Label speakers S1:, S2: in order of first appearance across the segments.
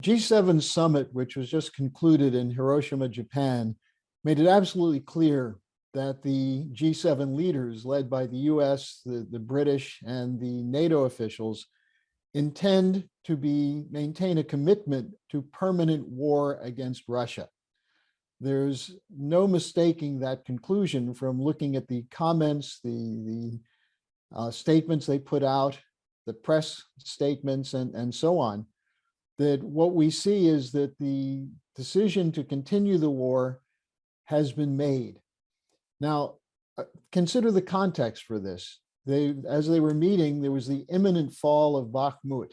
S1: G7 summit, which was just concluded in Hiroshima, Japan, made it absolutely clear that the G7 leaders, led by the US, the British, and the NATO officials, intend to maintain a commitment to permanent war against Russia. There's no mistaking that conclusion from looking at the comments, the statements they put out, the press statements, and so on, that what we see is that the decision to continue the war has been made. Now, consider the context for this. As they were meeting, there was the imminent fall of Bakhmut,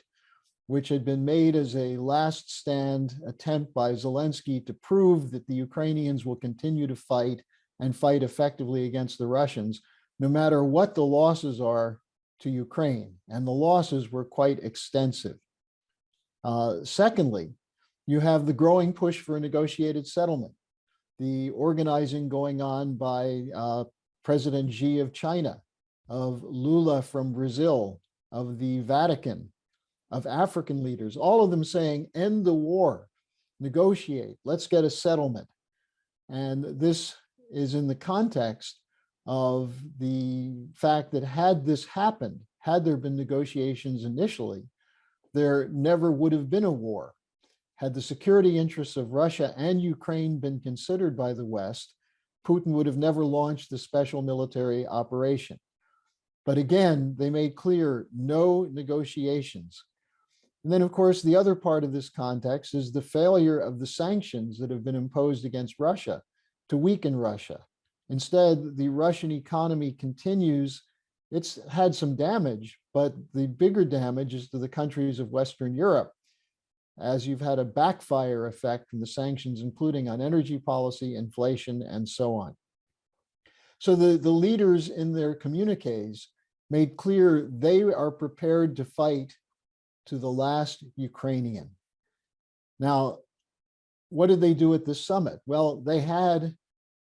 S1: which had been made as a last stand attempt by Zelensky to prove that the Ukrainians will continue to fight and fight effectively against the Russians, no matter what the losses are to Ukraine. And the losses were quite extensive. Secondly, you have the growing push for a negotiated settlement, the organizing going on by President Xi of China, of Lula from Brazil, of the Vatican, of African leaders, all of them saying, end the war, negotiate, let's get a settlement. And this is in the context of the fact that had this happened, had there been negotiations initially, there never would have been a war. Had the security interests of Russia and Ukraine been considered by the West, Putin would have never launched the special military operation. But again, they made clear no negotiations. And then, of course, the other part of this context is the failure of the sanctions that have been imposed against Russia to weaken Russia. Instead, the Russian economy continues. It's had some damage, but the bigger damage is to the countries of Western Europe, as you've had a backfire effect from the sanctions, including on energy policy, inflation, and so on. So the leaders in their communiques made clear they are prepared to fight to the last Ukrainian. Now, what did they do at this summit? Well, they had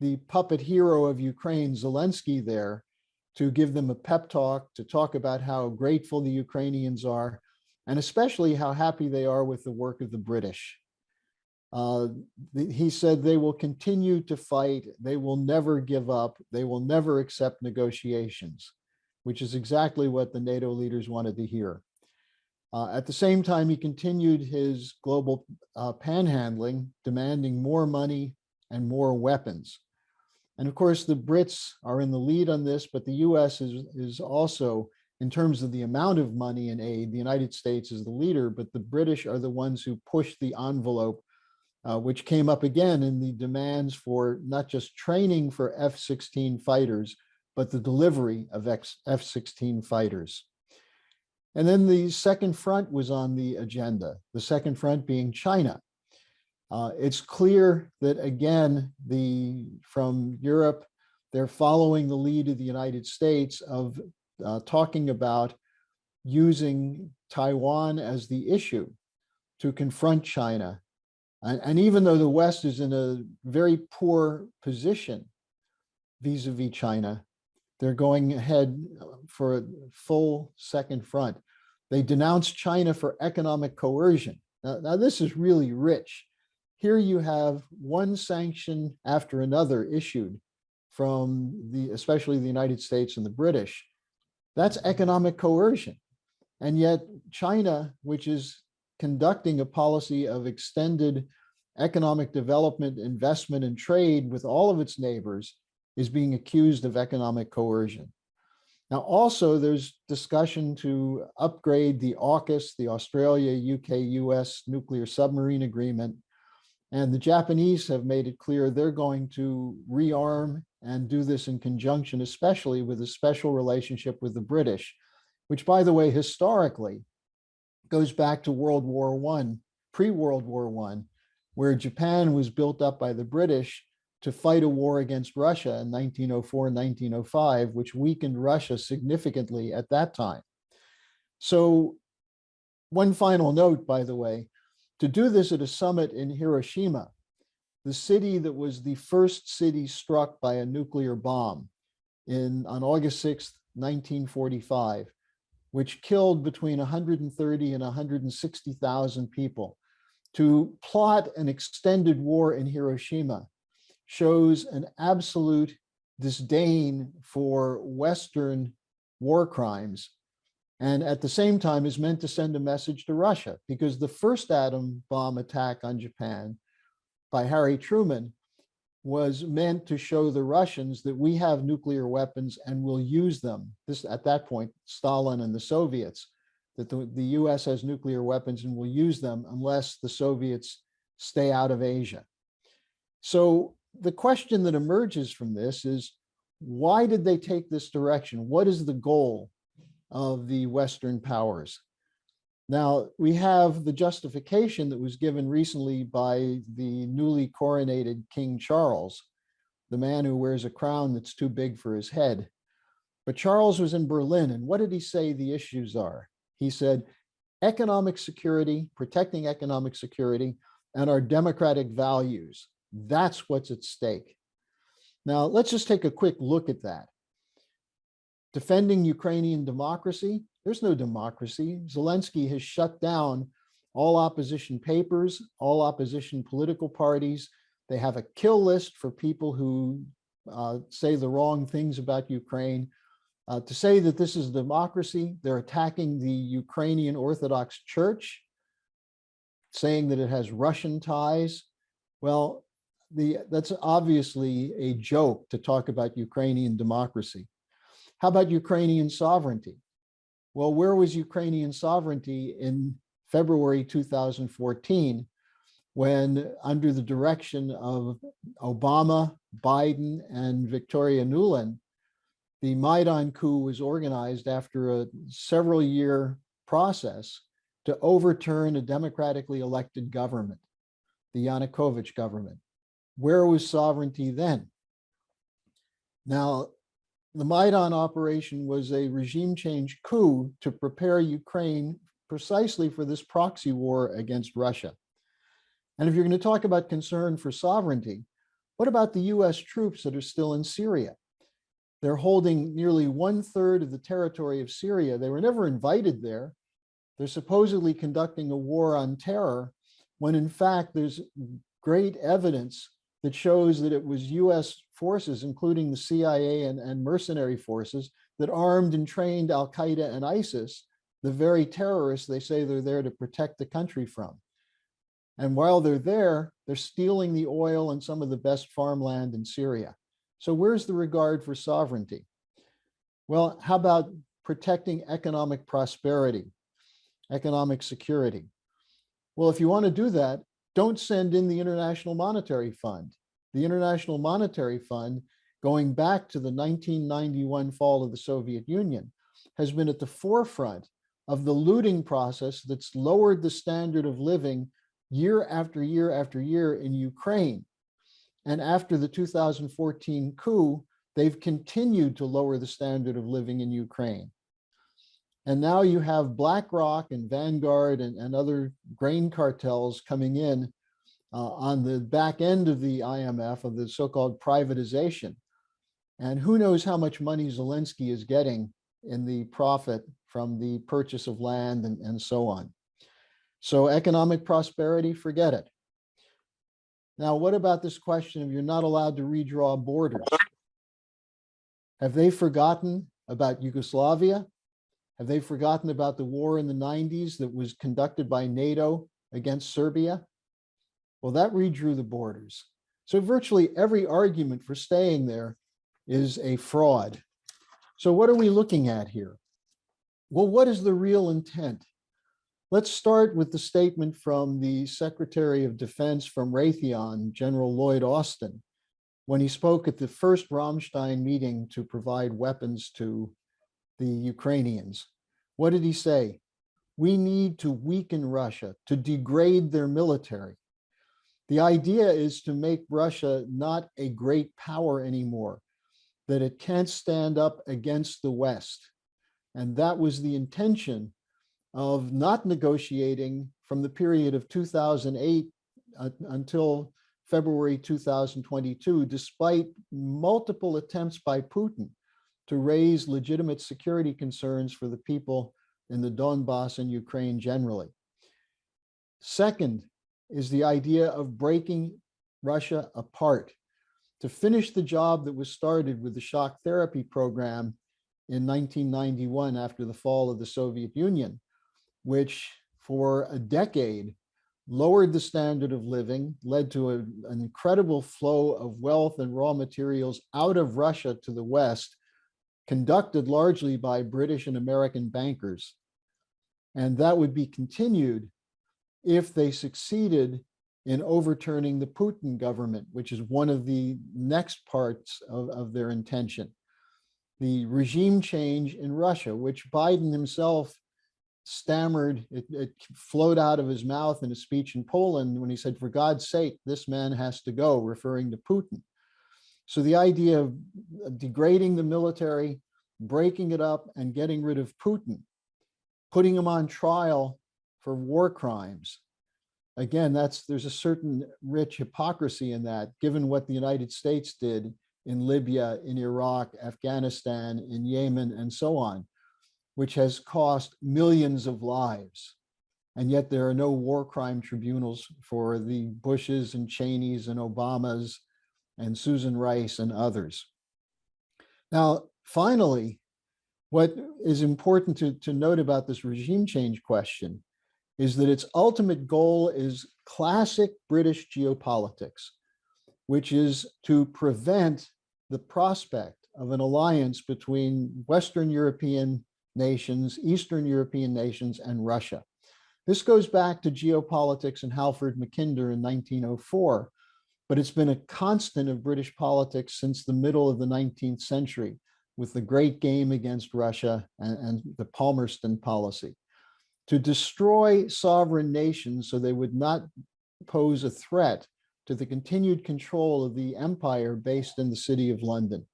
S1: the puppet hero of Ukraine, Zelensky, there to give them a pep talk, to talk about how grateful the Ukrainians are, and especially how happy they are with the work of the British. He said they will continue to fight, they will never give up, they will never accept negotiations, which is exactly what the NATO leaders wanted to hear. At the same time, he continued his global panhandling, demanding more money and more weapons. And of course, the Brits are in the lead on this, but the US is also, in terms of the amount of money and aid, the United States is the leader, but the British are the ones who pushed the envelope, which came up again in the demands for not just training for F-16 fighters, but the delivery of F-16 fighters. And then the second front was on the agenda, the second front being China. It's clear that, again, from Europe, they're following the lead of the United States of talking about using Taiwan as the issue to confront China. And even though the West is in a very poor position vis-a-vis China, they're going ahead for a full second front. They denounced China for economic coercion. Now this is really rich. Here you have one sanction after another issued from especially the United States and the British. That's economic coercion. And yet China, which is conducting a policy of extended economic development, investment, and trade with all of its neighbors, is being accused of economic coercion. Now, also, there's discussion to upgrade the AUKUS, the Australia, UK, US nuclear submarine agreement. And the Japanese have made it clear they're going to rearm and do this in conjunction, especially with a special relationship with the British, which, by the way, historically goes back to World War I, pre-World War I, where Japan was built up by the British to fight a war against Russia in 1904 and 1905, which weakened Russia significantly at that time. So one final note, by the way, to do this at a summit in Hiroshima, the city that was the first city struck by a nuclear bomb on August 6th, 1945, which killed between 130 and 160,000 people. To plot an extended war in Hiroshima shows an absolute disdain for Western war crimes, and at the same time is meant to send a message to Russia, because the first atom bomb attack on Japan by Harry Truman was meant to show the Russians that we have nuclear weapons and will use them. This, at that point, Stalin and the Soviets, that the US has nuclear weapons and will use them unless the Soviets stay out of Asia. So the question that emerges from this is, why did they take this direction? What is the goal of the Western powers? Now, we have the justification that was given recently by the newly coronated King Charles, the man who wears a crown that's too big for his head. But Charles was in Berlin, and what did he say the issues are? He said, economic security, protecting economic security, and our democratic values. That's what's at stake. Now, let's just take a quick look at that. Defending Ukrainian democracy, there's no democracy. Zelensky has shut down all opposition papers, all opposition political parties. They have a kill list for people who say the wrong things about Ukraine. To say that this is democracy, they're attacking the Ukrainian Orthodox Church, saying that it has Russian ties. Well, that's obviously a joke to talk about Ukrainian democracy. How about Ukrainian sovereignty? Well, where was Ukrainian sovereignty in February 2014 when, under the direction of Obama, Biden, and Victoria Nuland, the Maidan coup was organized after a several-year process to overturn a democratically elected government, the Yanukovych government? Where was sovereignty then? Now, the Maidan operation was a regime change coup to prepare Ukraine precisely for this proxy war against Russia. And if you're going to talk about concern for sovereignty, what about the US troops that are still in Syria? They're holding nearly 1/3 of the territory of Syria. They were never invited there. They're supposedly conducting a war on terror, when in fact there's great evidence that shows that it was US forces, including the CIA and mercenary forces, that armed and trained Al-Qaeda and ISIS, the very terrorists they say they're there to protect the country from. And while they're there, they're stealing the oil and some of the best farmland in Syria. So where's the regard for sovereignty? Well, how about protecting economic prosperity, economic security? Well, if you want to do that, don't send in the International Monetary Fund. The International Monetary Fund, going back to the 1991 fall of the Soviet Union, has been at the forefront of the looting process that's lowered the standard of living year after year after year in Ukraine. And after the 2014 coup, they've continued to lower the standard of living in Ukraine. And now you have BlackRock and Vanguard and other grain cartels coming in on the back end of the IMF, of the so-called privatization. And who knows how much money Zelensky is getting in the profit from the purchase of land and so on. So economic prosperity, forget it. Now, what about this question of you're not allowed to redraw borders? Have they forgotten about Yugoslavia? Have they forgotten about the war in the 90s that was conducted by NATO against Serbia? Well, that redrew the borders. So virtually every argument for staying there is a fraud. So what are we looking at here? Well, what is the real intent? Let's start with the statement from the Secretary of Defense from Raytheon, General Lloyd Austin, when he spoke at the first Ramstein meeting to provide weapons to the Ukrainians. What did he say? We need to weaken Russia, to degrade their military. The idea is to make Russia not a great power anymore, that it can't stand up against the West. And that was the intention of not negotiating from the period of 2008 until February 2022, despite multiple attempts by Putin to raise legitimate security concerns for the people in the Donbass and Ukraine generally. Second, is the idea of breaking Russia apart to finish the job that was started with the shock therapy program in 1991 after the fall of the Soviet Union, which for a decade lowered the standard of living, led to an incredible flow of wealth and raw materials out of Russia to the West, conducted largely by British and American bankers. And that would be continued if they succeeded in overturning the Putin government, which is one of the next parts of their intention. The regime change in Russia, which Biden himself stammered, it flowed out of his mouth in a speech in Poland when he said, "For God's sake, this man has to go," referring to Putin. So the idea of degrading the military, breaking it up, and getting rid of Putin, putting him on trial for war crimes. Again, there's a certain rich hypocrisy in that, given what the United States did in Libya, in Iraq, Afghanistan, in Yemen, and so on, which has cost millions of lives. And yet there are no war crime tribunals for the Bushes and Cheneys and Obamas and Susan Rice and others. Now, finally, what is important to note about this regime change question is that its ultimate goal is classic British geopolitics, which is to prevent the prospect of an alliance between Western European nations, Eastern European nations, and Russia. This goes back to geopolitics and Halford Mackinder in 1904, but it's been a constant of British politics since the middle of the 19th century, with the great game against Russia and the Palmerston policy, to destroy sovereign nations so they would not pose a threat to the continued control of the empire based in the city of London.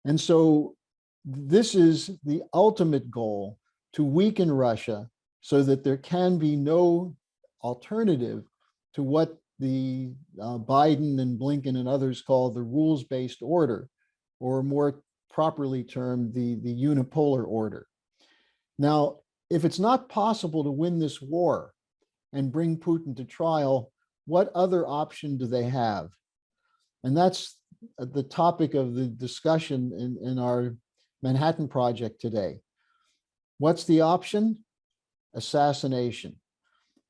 S1: And so this is the ultimate goal, to weaken Russia so that there can be no alternative to what the Biden and Blinken and others call the rules-based order, or more properly termed the unipolar order. Now, if it's not possible to win this war and bring Putin to trial, what other option do they have? And that's the topic of the discussion in our Manhattan Project today. What's the option? Assassination.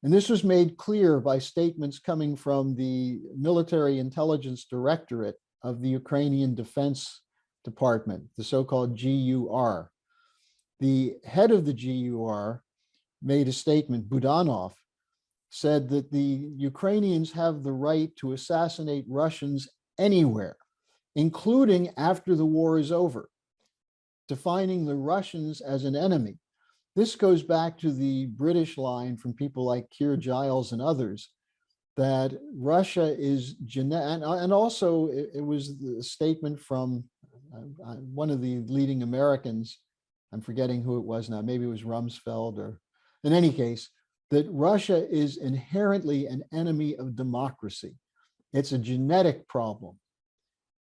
S1: And this was made clear by statements coming from the Military Intelligence Directorate of the Ukrainian Defense Department, the so-called GUR. The head of the GUR made a statement, Budanov, said that the Ukrainians have the right to assassinate Russians anywhere, including after the war is over, defining the Russians as an enemy. This goes back to the British line from people like Keir Giles and others, that Russia is genetic, and also it was the statement from one of the leading Americans, I'm forgetting who it was now, maybe it was Rumsfeld, or in any case, that Russia is inherently an enemy of democracy. It's a genetic problem,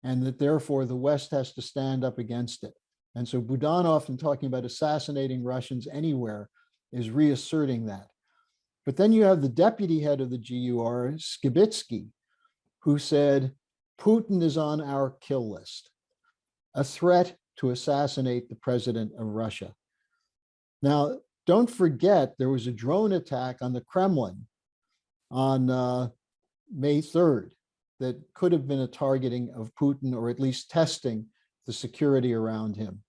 S1: and that therefore the West has to stand up against it. And so Budanov, in talking about assassinating Russians anywhere, is reasserting that. But then you have the deputy head of the GUR, Skibitsky, who said, Putin is on our kill list, a threat to assassinate the president of Russia. Now, don't forget, there was a drone attack on the Kremlin on May 3rd that could have been a targeting of Putin, or at least testing the security around him.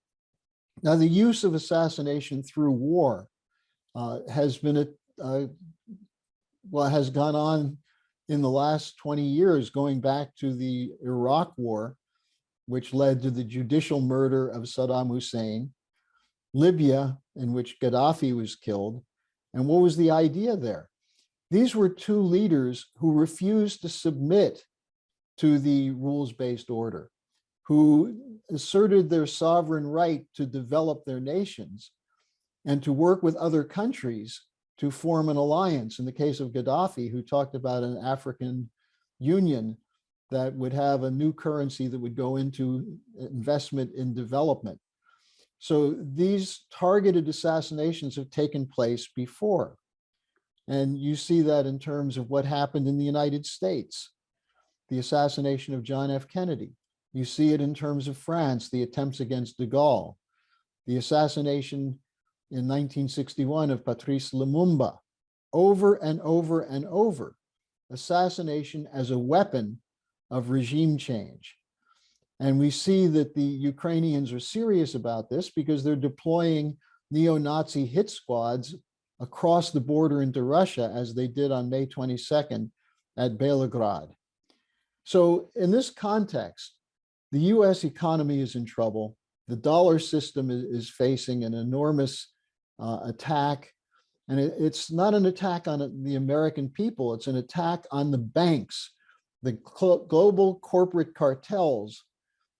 S1: Now, the use of assassination through war has been has gone on in the last 20 years, going back to the Iraq War, which led to the judicial murder of Saddam Hussein, Libya, in which Gaddafi was killed. And what was the idea there? These were two leaders who refused to submit to the rules-based order, who asserted their sovereign right to develop their nations and to work with other countries to form an alliance. In the case of Gaddafi, who talked about an African Union that would have a new currency that would go into investment in development. So these targeted assassinations have taken place before. And you see that in terms of what happened in the United States, the assassination of John F. Kennedy. You see it in terms of France, the attempts against de Gaulle, the assassination in 1961 of Patrice Lumumba, over and over and over, assassination as a weapon of regime change. And we see that the Ukrainians are serious about this because they're deploying neo-Nazi hit squads across the border into Russia, as they did on May 22nd at Belgrade. So in this context, the US economy is in trouble. The dollar system is facing an enormous attack. And it's not an attack on the American people, it's an attack on the banks, the global corporate cartels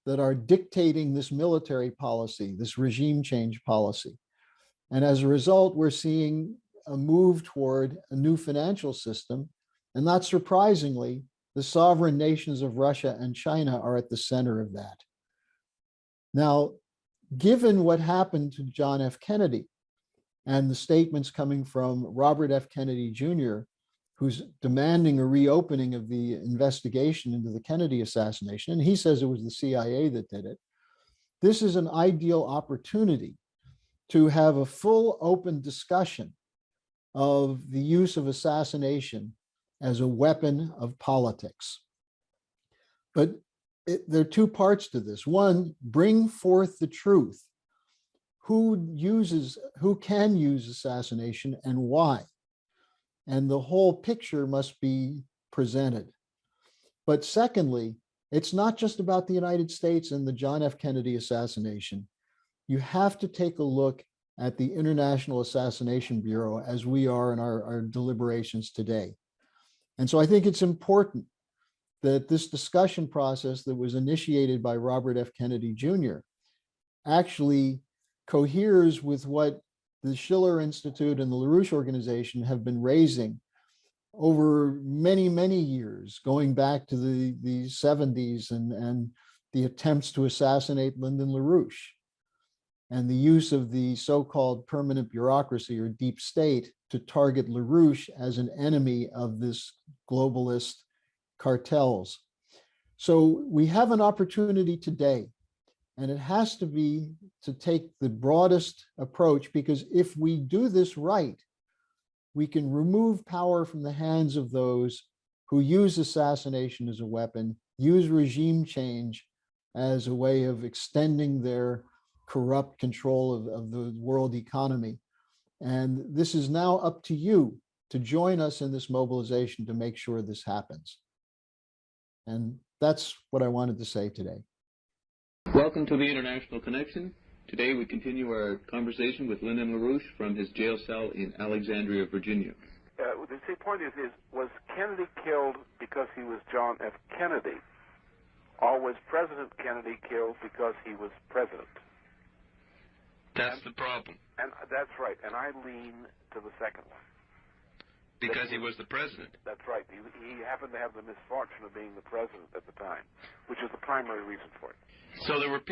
S1: that are dictating this military policy, this regime change policy. And as a result, we're seeing a move toward a new financial system. And not surprisingly, the sovereign nations of Russia and China are at the center of that. Now, given what happened to John F. Kennedy and the statements coming from Robert F. Kennedy Jr., who's demanding a reopening of the investigation into the Kennedy assassination, and he says it was the CIA that did it, this is an ideal opportunity to have a full open discussion of the use of assassination as a weapon of politics. But there are two parts to this. One, bring forth the truth. Who can use assassination and why? And the whole picture must be presented. But secondly, it's not just about the United States and the John F. Kennedy assassination. You have to take a look at the International Assassination Bureau as we are in our deliberations today. And so I think it's important that this discussion process that was initiated by Robert F. Kennedy Jr. actually coheres with what the Schiller Institute and the LaRouche organization have been raising over many, many years, going back to the 70s and the attempts to assassinate Lyndon LaRouche and the use of the so-called permanent bureaucracy or deep state to target LaRouche as an enemy of this globalist cartels. So we have an opportunity today, and it has to be to take the broadest approach, because if we do this right, we can remove power from the hands of those who use assassination as a weapon, use regime change as a way of extending their corrupt control of the world economy. And this is now up to you to join us in this mobilization to make sure this happens. And that's what I wanted to say today.
S2: Welcome to the International Connection. Today we continue our conversation with Lyndon LaRouche from his jail cell in Alexandria, Virginia.
S3: The point is, was Kennedy killed because he was John F. Kennedy, or was President Kennedy killed because he was president?
S2: That's the problem.
S3: And that's right, and I lean to the second one.
S2: Because he was the president.
S3: That's right. He happened to have the misfortune of being the president at the time, which is the primary reason for it.
S2: So there were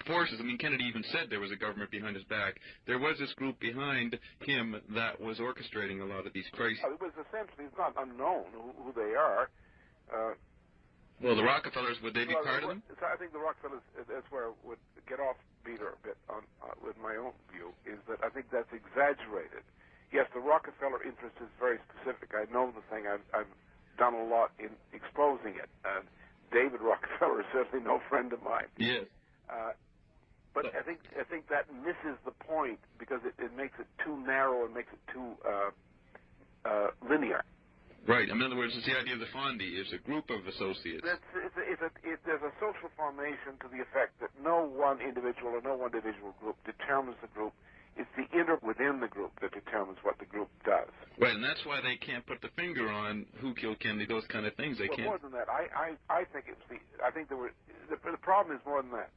S2: forces. I mean, Kennedy even said there was a government behind his back. There was this group behind him that was orchestrating a lot of these crises.
S3: It was essentially, it's not unknown who they are.
S2: Well, the Rockefellers, would they be part of them?
S3: So I think the Rockefellers, that's where I would get off Peter a bit on, with my own view, is that I think that's exaggerated. Yes, the Rockefeller interest is very specific. I know the thing. I've done a lot in exposing it. David Rockefeller is certainly no friend of mine.
S2: Yes.
S3: But I think that misses the point because it makes it too narrow and makes it too linear.
S2: Right. In other words, it's the idea of the Fondi. It's a group of associates.
S3: There's a social formation to the effect that no one individual or no one individual group determines the group. It's the inner within the group that determines what the group does.
S2: Right, and that's why they can't put the finger on who killed Kennedy, those kind of things. They can't.
S3: More than that, I think it was the problem is more than that.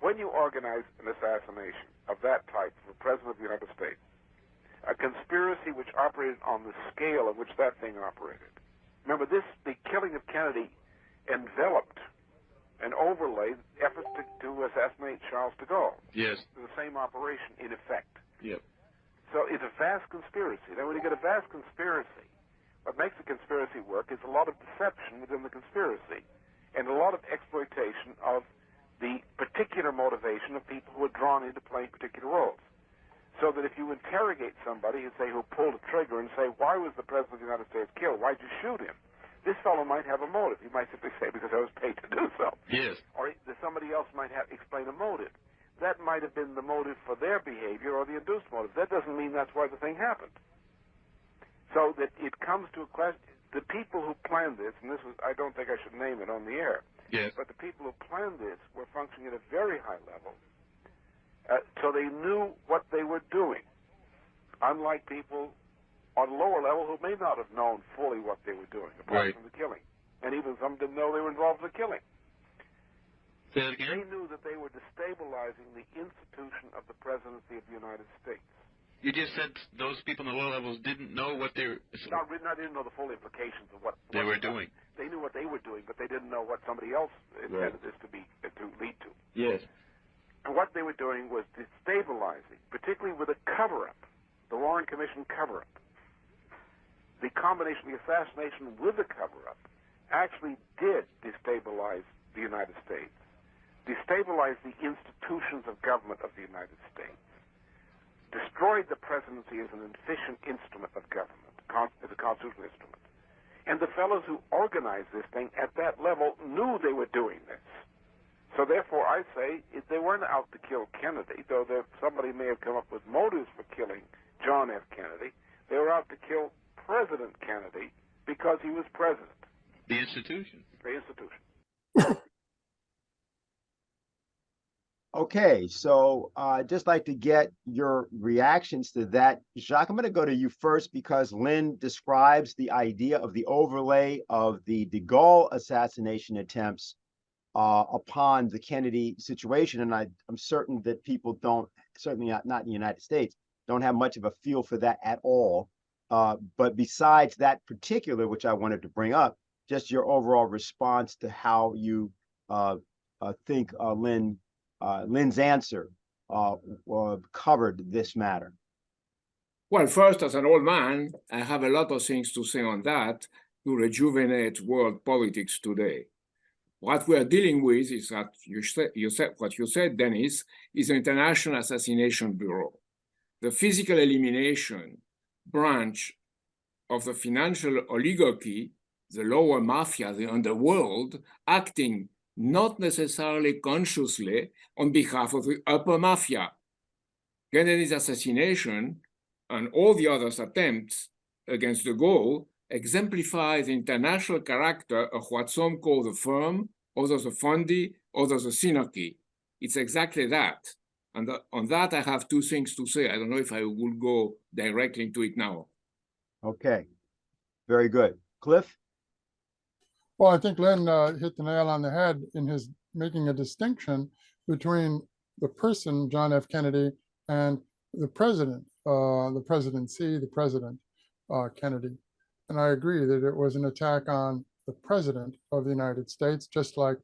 S3: When you organize an assassination of that type of the President of the United States, a conspiracy which operated on the scale of which that thing operated. Remember, the killing of Kennedy enveloped and overlaid efforts to assassinate Charles de Gaulle.
S2: Yes.
S3: The same operation, in effect.
S2: Yep.
S3: So it's a vast conspiracy. Then when you get a vast conspiracy, what makes a conspiracy work is a lot of deception within the conspiracy and a lot of exploitation of the particular motivation of people who are drawn into playing particular roles. So that if you interrogate somebody and say who pulled the trigger and say, why was the President of the United States killed? Why'd you shoot him? This fellow might have a motive. He might simply say, because I was paid to do so.
S2: Yes.
S3: Or somebody else might explain a motive. That might have been the motive for their behavior or the induced motive. That doesn't mean that's why the thing happened. So that it comes to a question, the people who planned this, and this was, I don't think I should name it on the air,
S2: Yes.
S3: but the people who planned this were functioning at a very high level. So they knew what they were doing, unlike people on a lower level who may not have known fully what they were doing, apart
S2: Right.
S3: from the killing. And even some didn't know they were involved in the killing.
S2: Say that
S3: They
S2: again?
S3: knew that they were destabilizing the institution of the presidency of the United States.
S2: You just said those people in the low levels didn't know what they were
S3: I didn't know the full implications of what
S2: they were doing.
S3: They knew what they were doing, but they didn't know what somebody else intended this to lead to.
S2: Yes.
S3: And what they were doing was destabilizing, particularly with a cover-up, the Warren Commission cover-up. The combination of the assassination with the cover-up actually did destabilize the United States, destabilize the institutions of government of the United States, destroyed the presidency as an efficient instrument of government, as a constitutional instrument. And the fellows who organized this thing at that level knew they were doing this. So therefore, I say they weren't out to kill Kennedy, though somebody may have come up with motives for killing John F. Kennedy. They were out to kill President Kennedy because he was president.
S2: The institution.
S3: The institution.
S4: Okay, so I'd just like to get your reactions to that. Jacques, I'm going to go to you first because Lynn describes the idea of the overlay of the de Gaulle assassination attempts upon the Kennedy situation. And I'm certain that people don't, certainly not in the United States, don't have much of a feel for that at all. But besides that particular, which I wanted to bring up, just your overall response to how you think Lynn's answer covered this matter.
S5: Well, first, as an old man, I have a lot of things to say on that to rejuvenate world politics today. What we are dealing with is that what you said, Dennis, is the International Assassination Bureau, the physical elimination branch of the financial oligarchy, the lower mafia, the underworld, acting not necessarily consciously on behalf of the upper mafia. Kennedy's assassination and all the others' attempts against de Gaulle exemplify the international character of what some call the firm, others the fundy, others the synarchy. It's exactly that. And on that, I have two things to say. I don't know if I will go directly into it now.
S4: Okay, very good. Cliff?
S6: Well, I think Lynn hit the nail on the head in his making a distinction between the person, John F. Kennedy, and the president, the presidency, the president, Kennedy. And I agree that it was an attack on the president of the United States, just like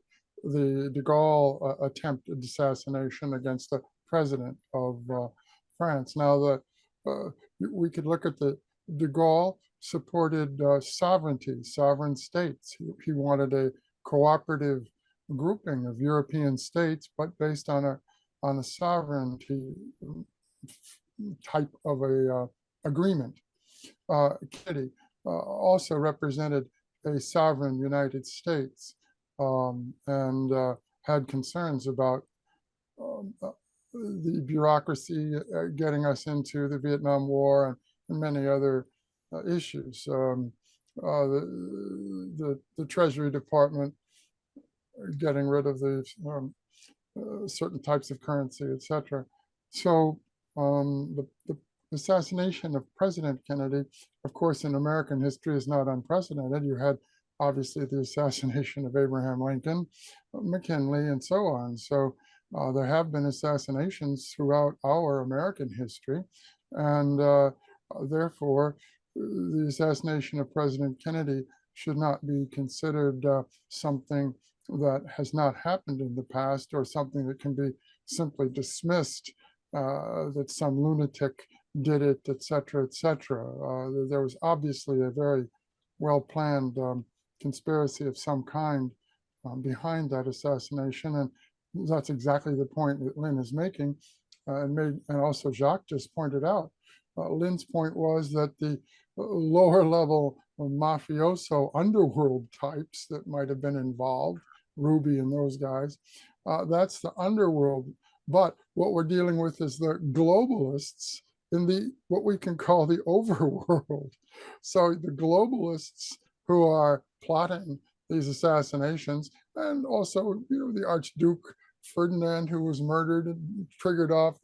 S6: the de Gaulle attempted assassination against the president of France. Now, we could look at the de Gaulle supported sovereignty, sovereign states. He wanted a cooperative grouping of European states, but based on a sovereignty type of a agreement. Kennedy also represented a sovereign United States and had concerns about the bureaucracy getting us into the Vietnam War and many other issues. The Treasury Department getting rid of the certain types of currency, etc. So the assassination of President Kennedy, of course, in American history is not unprecedented. You had obviously the assassination of Abraham Lincoln, McKinley, and so on. So there have been assassinations throughout our American history, and therefore the assassination of President Kennedy should not be considered something that has not happened in the past or something that can be simply dismissed, that some lunatic did it, et cetera, et cetera. There was obviously a very well-planned conspiracy of some kind behind that assassination, and that's exactly the point that Lynn is making, and also Jacques just pointed out. Lynn's point was that the lower level mafioso underworld types that might have been involved, Ruby and those guys, that's the underworld. But what we're dealing with is the globalists in the what we can call the overworld. So the globalists who are plotting these assassinations, and also, the Archduke Ferdinand, who was murdered and triggered off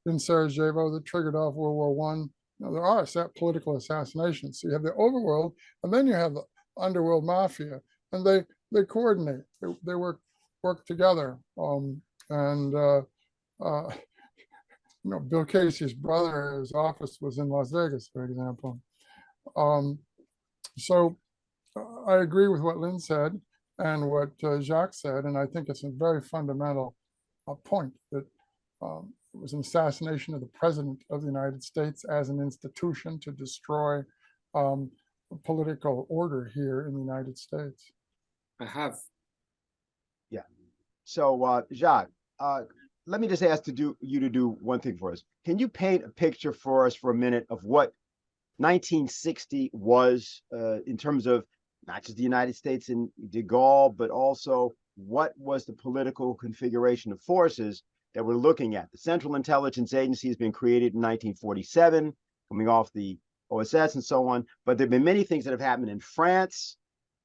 S6: in Sarajevo, that triggered off World War I. There are political assassinations. So you have the overworld, and then you have the underworld mafia, and they coordinate. They work together. Bill Casey's brother, his office was in Las Vegas, for example. So I agree with what Lynn said and what Jacques said, and I think it's a very fundamental point that it was an assassination of the President of the United States as an institution to destroy political order here in the United States.
S5: I have.
S4: Yeah. So, Jacques, let me just ask you to do one thing for us. Can you paint a picture for us for a minute of what 1960 was in terms of not just the United States and de Gaulle, but also what was the political configuration of forces that we're looking at? The Central Intelligence Agency has been created in 1947, coming off the OSS and so on. But there have been many things that have happened in France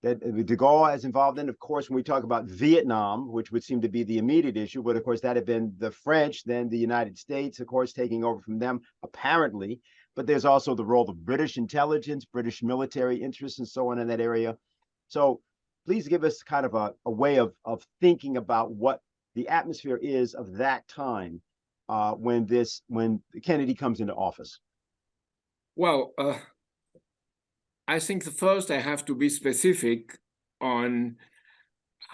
S4: that de Gaulle is involved in. Of course, when we talk about Vietnam, which would seem to be the immediate issue, but of course that had been the French, then the United States, of course, taking over from them, apparently. But there's also the role of British intelligence, British military interests, and so on in that area. So please give us kind of a way of thinking about what the atmosphere is of that time when Kennedy comes into office.
S5: Well, I think first I have to be specific on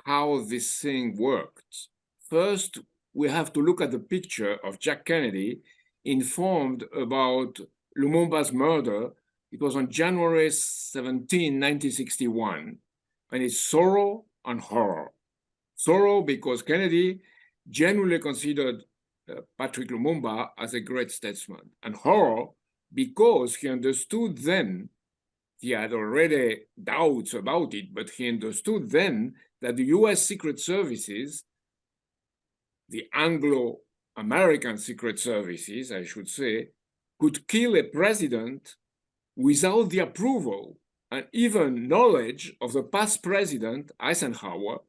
S5: how this thing worked. First, we have to look at the picture of Jack Kennedy informed about Lumumba's murder. It was on January 17, 1961, and it's sorrow and horror. Sorrow because Kennedy genuinely considered Patrick Lumumba as a great statesman, and horror because he understood then, he had already doubts about it, but he understood then that the US Secret Services, the Anglo-American Secret Services, I should say, could kill a president without the approval and even knowledge of the past president, Eisenhower,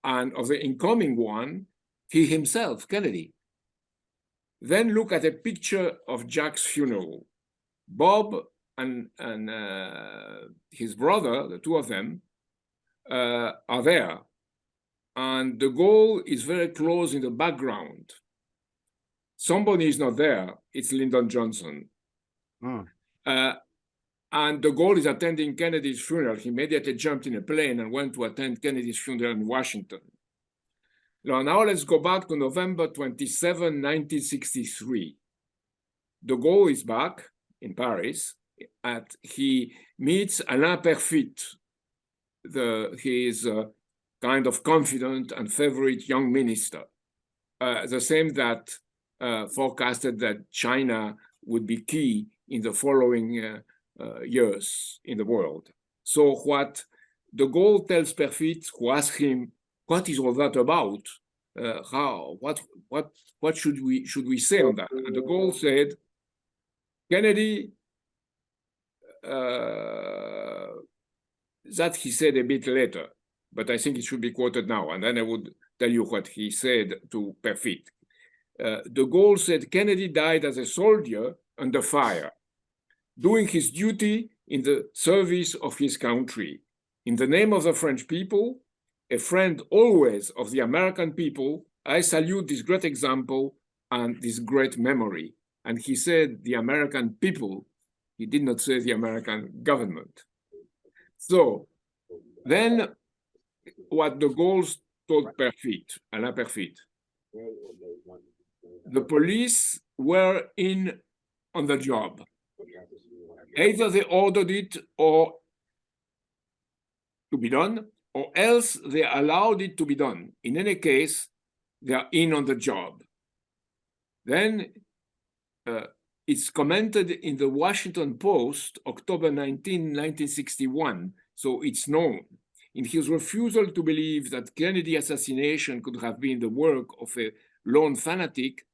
S5: and of the incoming one, he himself, Kennedy. Then look at a picture of Jack's funeral. Bob and his brother, the two of them, are there. And de Gaulle is very close in the background. Somebody is not there, it's Lyndon Johnson. And de Gaulle is attending Kennedy's funeral. He immediately jumped in a plane and went to attend Kennedy's funeral in Washington. Now let's go back to November 27, 1963. De Gaulle is back in Paris. He meets Alain Perfit, his kind of confident and favorite young minister, the same that forecasted that China would be key in the following years in the world. So what de Gaulle tells Perfit, who asks him, what is all that about? What should we say on that? And de Gaulle said, Kennedy, that he said a bit later, but I think it should be quoted now, and then I would tell you what he said to Perfit. De Gaulle said, Kennedy died as a soldier under fire, doing his duty in the service of his country. In the name of the French people, a friend always of the American people, I salute this great example and this great memory. And he said the American people, he did not say the American government. So then what de Gaulle told Perfit, Alain Perfit, the police were in on the job. Either they ordered it or to be done, or else they allowed it to be done. In any case, they are in on the job. Then it's commented in the Washington Post, October 19, 1961, so it's known. In his refusal to believe that Kennedy assassination could have been the work of a lone fanatic,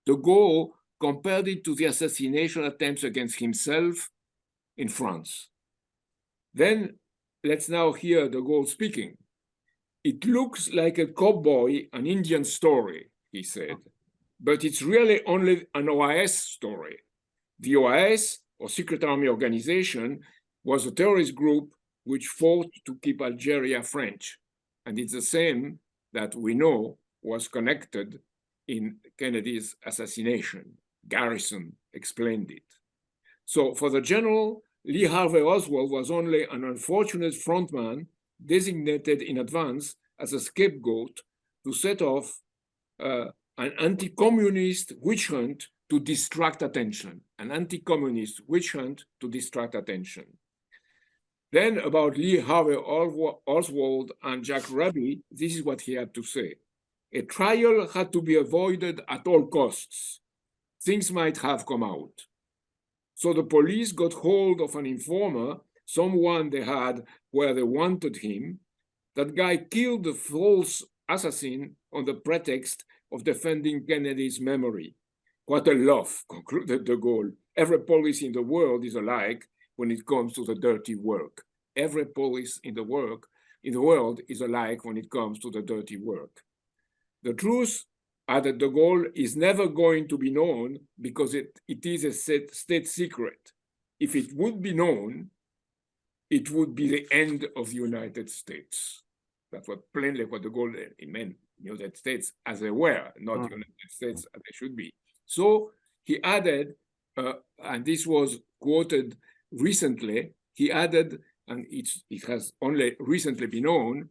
S5: de Gaulle compared it to the assassination attempts against himself in France. Then let's now hear de Gaulle speaking. It looks like a cowboy, an Indian story, he said, but it's really only an OAS story. The OAS, or Secret Army Organization, was a terrorist group which fought to keep Algeria French. And it's the same that we know was connected in Kennedy's assassination. Garrison explained it. So for the general, Lee Harvey Oswald was only an unfortunate frontman designated in advance as a scapegoat to set off an anti-communist witch hunt to distract attention, an anti-communist witch hunt to distract attention. Then about Lee Harvey Oswald and Jack Ruby, this is what he had to say. A trial had to be avoided at all costs. Things might have come out. So the police got hold of an informer, someone they had where they wanted him. That guy killed the false assassin on the pretext of defending Kennedy's memory. What a laugh, concluded de Gaulle. Every police in the world is alike when it comes to the dirty work. Every police in the world is alike when it comes to the dirty work. The truth, added de Gaulle, is never going to be known because it is a state secret. If it would be known, it would be the end of the United States. That's what plainly what de Gaulle meant, United States as they were, not United States as they should be. So he added, and this was quoted recently, he added, and it has only recently been known,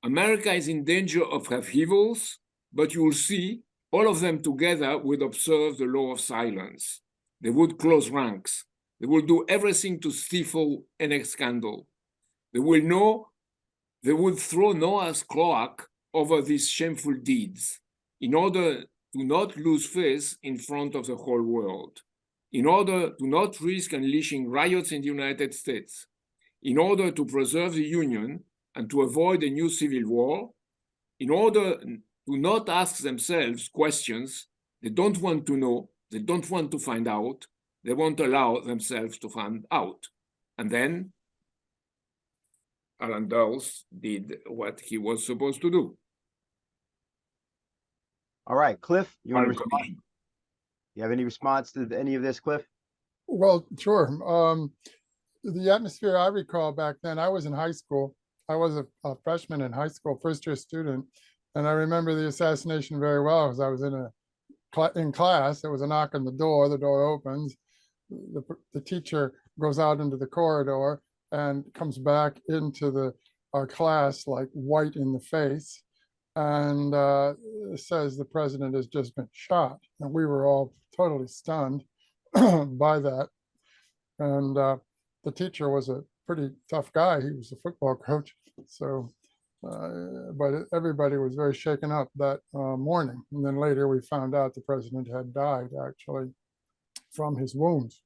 S5: America is in danger of upheavals, but you will see all of them together would observe the law of silence. They would close ranks. They will do everything to stifle any scandal. They would throw Noah's cloak over these shameful deeds in order to not lose face in front of the whole world, in order to not risk unleashing riots in the United States, in order to preserve the Union and to avoid a new civil war, in order to not ask themselves questions they don't want to know, they don't want to find out, they won't allow themselves to find out. And then Alan Dulles did what he was supposed to do.
S4: All right, Cliff, you want to respond? You have any response to any of this, Cliff?
S6: Well, sure. The atmosphere I recall back then, I was in high school. I was a freshman in high school, first-year student, and I remember the assassination very well because I was in class. There was a knock on the door opens, the teacher goes out into the corridor and comes back into our class like white in the face, and says the president has just been shot. And we were all totally stunned by that. And the teacher was a pretty tough guy. He was a football coach. So, but everybody was very shaken up that morning. And then later we found out the president had died actually from his wounds.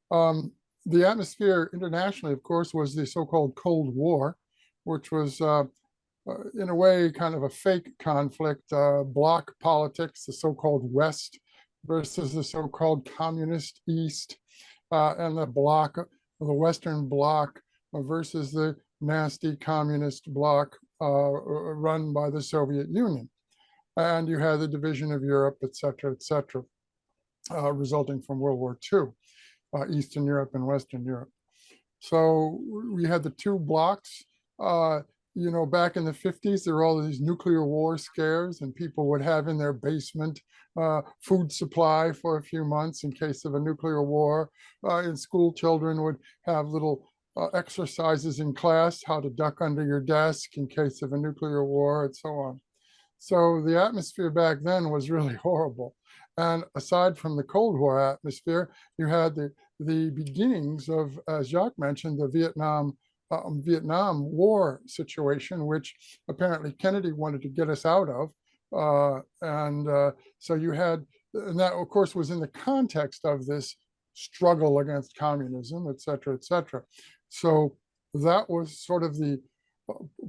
S6: The atmosphere internationally, of course, was the so-called Cold War, which was in a way kind of a fake conflict, bloc politics, the so-called West versus the so-called communist East, and the Western bloc versus the nasty communist bloc run by the Soviet Union. And you had the division of Europe, et cetera, resulting from World War II, Eastern Europe and Western Europe. So we had the two blocs. You know, back in the 50s, there were all these nuclear war scares, and people would have in their basement food supply for a few months in case of a nuclear war. In school, children would have little exercises in class, how to duck under your desk in case of a nuclear war, and so on. So the atmosphere back then was really horrible. And aside from the Cold War atmosphere, you had the beginnings of, as Jacques mentioned, the Vietnam War situation, which apparently Kennedy wanted to get us out of. So you had, and that of course was in the context of this struggle against communism, et cetera, et cetera. So that was sort of the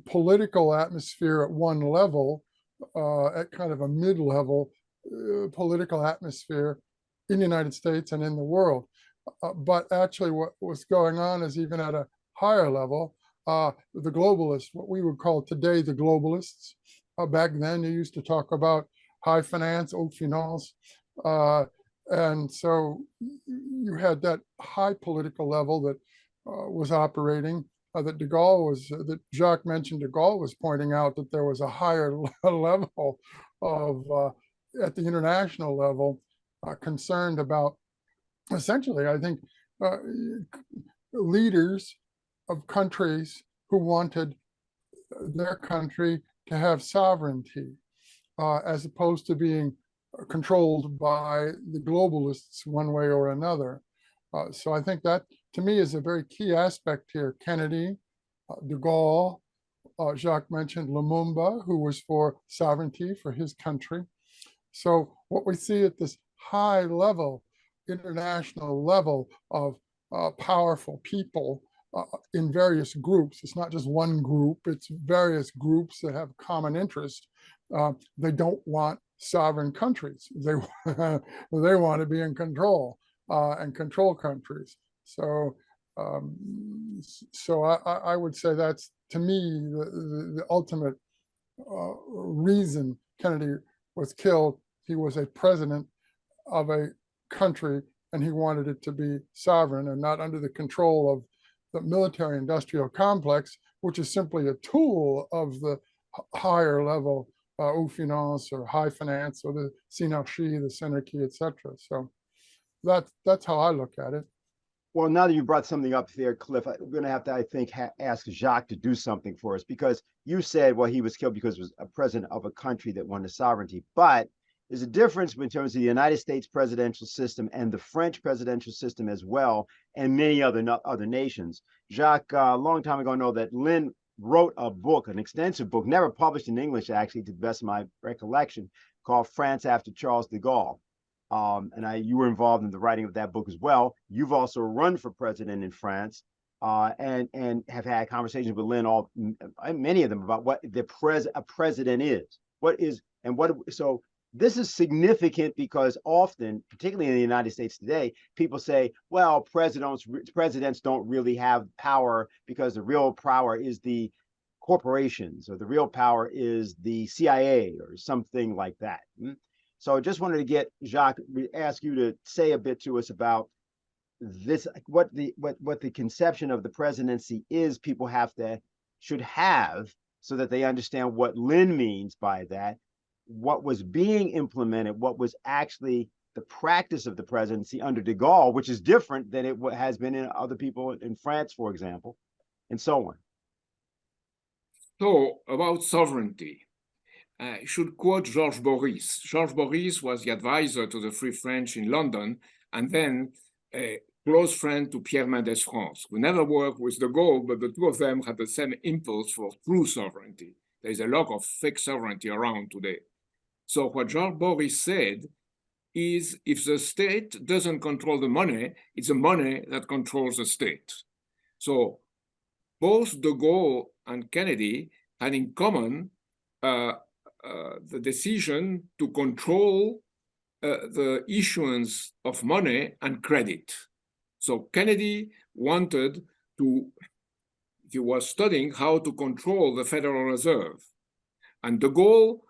S6: political atmosphere at one level, at kind of a mid-level political atmosphere in the United States and in the world. But actually what was going on is even at a higher level, the globalists, what we would call today the globalists, back then you used to talk about high finance, haute finance, and so you had that high political level that was operating, that Jacques mentioned. De Gaulle was pointing out that there was a higher level of, at the international level, concerned about, essentially, I think, leaders of countries who wanted their country to have sovereignty, as opposed to being controlled by the globalists one way or another. So I think that, to me, is a very key aspect here. Kennedy, de Gaulle, Jacques mentioned Lumumba, who was for sovereignty for his country. So what we see at this high level, international level of powerful people in various groups, it's not just one group, it's various groups that have common interest. They don't want sovereign countries. They want to be in control and control countries. So I would say that's, to me, the ultimate reason Kennedy was killed. He was a president of a country, and he wanted it to be sovereign and not under the control of the military-industrial complex, which is simply a tool of the higher level haute finance or high finance, or the synarchie, the synarchy, etc. So that's how I look at it.
S4: Well, now that you brought something up there, Cliff, we're going to have to, I think, ask Jacques to do something for us, because you said, well, he was killed because he was a president of a country that wanted sovereignty. But there's a difference in terms of the United States presidential system and the French presidential system as well, and many other nations. Jacques, a long time ago, know that Lynn wrote a book, an extensive book, never published in English, actually, to the best of my recollection, called France After Charles de Gaulle. And you were involved in the writing of that book as well. You've also run for president in France, and have had conversations with Lynn, many of them, about what a president is. So this is significant, because often, particularly in the United States today, people say, well, presidents don't really have power, because the real power is the corporations, or the real power is the CIA, or something like that. So I just wanted to get Jacques, ask you to say a bit to us about this, what the conception of the presidency is people should have, so that they understand what Lynn means by that, what was being implemented, what was actually the practice of the presidency under de Gaulle, which is different than it has been in other people in France, for example, and so on.
S5: So about sovereignty, I should quote Georges Boris. Georges Boris was the advisor to the Free French in London, and then a close friend to Pierre Mendès France, who never worked with de Gaulle, but the two of them had the same impulse for true sovereignty. There is a lot of fake sovereignty around today. So what Georges Boris said is, if the state doesn't control the money, it's the money that controls the state. So both de Gaulle and Kennedy had in common the decision to control the issuance of money and credit. So Kennedy wanted to, he was studying how to control the Federal Reserve. And de Gaulle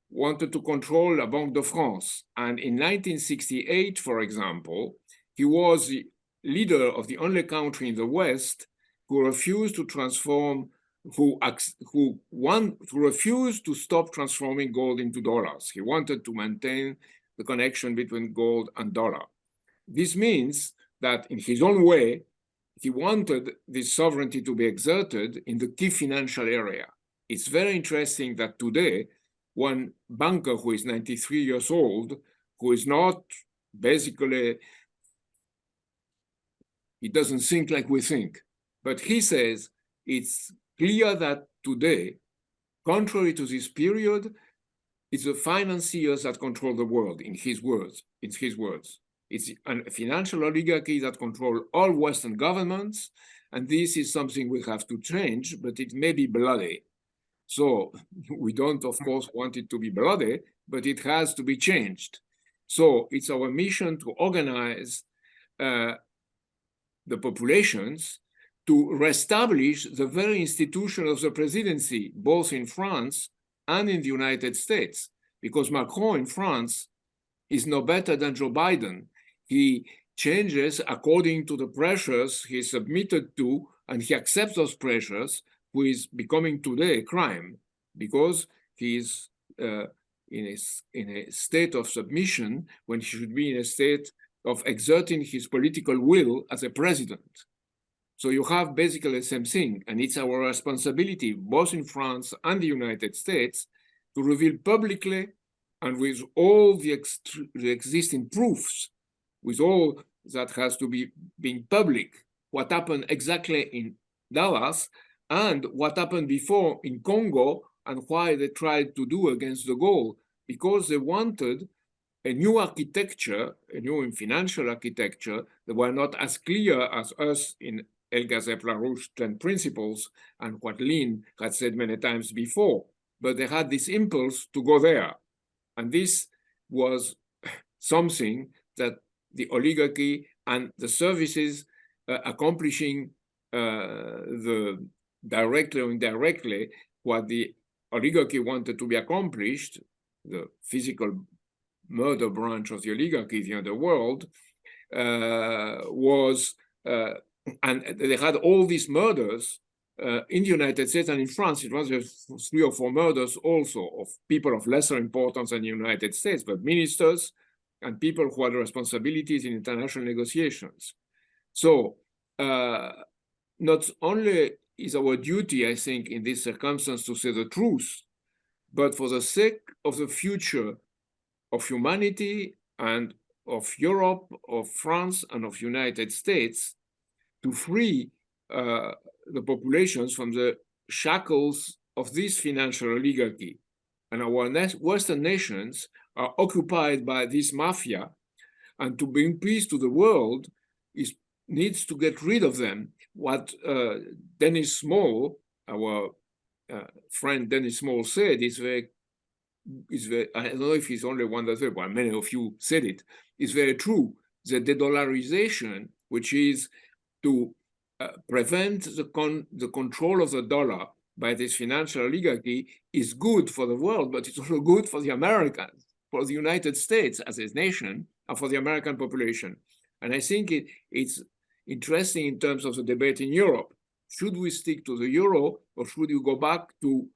S5: wanted to control la Banque de France. And in 1968, for example, he was the leader of the only country in the West who refused to transform, who refused to stop transforming gold into dollars. He wanted to maintain the connection between gold and dollar. This means that in his own way, he wanted this sovereignty to be exerted in the key financial area. It's very interesting that today, one banker who is 93 years old who is not basically, he doesn't think like we think. But he says it's clear that today, contrary to this period, it's the financiers that control the world, in his words. It's a financial oligarchy that control all Western governments, and this is something we have to change, but it may be bloody. So we don't, of course, want it to be bloody, but it has to be changed. So it's our mission to organize the populations to reestablish the very institution of the presidency, both in France and in the United States, because Macron in France is no better than Joe Biden. He changes according to the pressures he submitted to, and he accepts those pressures, who is becoming today a crime, because he is in a state of submission when he should be in a state of exerting his political will as a president. So you have basically the same thing, and it's our responsibility, both in France and the United States, to reveal publicly and with all the existing proofs, with all that has to be being public, what happened exactly in Dallas and what happened before in Congo and why they tried to do against de Gaulle, because they wanted a new architecture, a new financial architecture that were not as clear as us in LaRouche 10 principles and what Lynn had said many times before, but they had this impulse to go there. And this was something that the oligarchy and the services accomplishing the directly or indirectly what the oligarchy wanted to be accomplished, the physical murder branch of the oligarchy, the underworld, was and they had all these murders in the United States and in France. It was 3 or 4 murders also of people of lesser importance than the United States, but ministers and people who had responsibilities in international negotiations. So not only is our duty, I think, in this circumstance to say the truth, but for the sake of the future of humanity and of Europe, of France, and of United States, to free the populations from the shackles of this financial oligarchy. And our Western nations are occupied by this mafia, and to bring peace to the world needs to get rid of them. What Dennis Small, our friend Dennis Small, said is very, I don't know if he's only one that said, well, many of you said it, is very true. The de-dollarization, which is to prevent the control of the dollar by this financial oligarchy, is good for the world, but it's also good for the Americans, for the United States as a nation, and for the American population. And I think it's interesting in terms of the debate in Europe. Should we stick to the euro, or should we go back to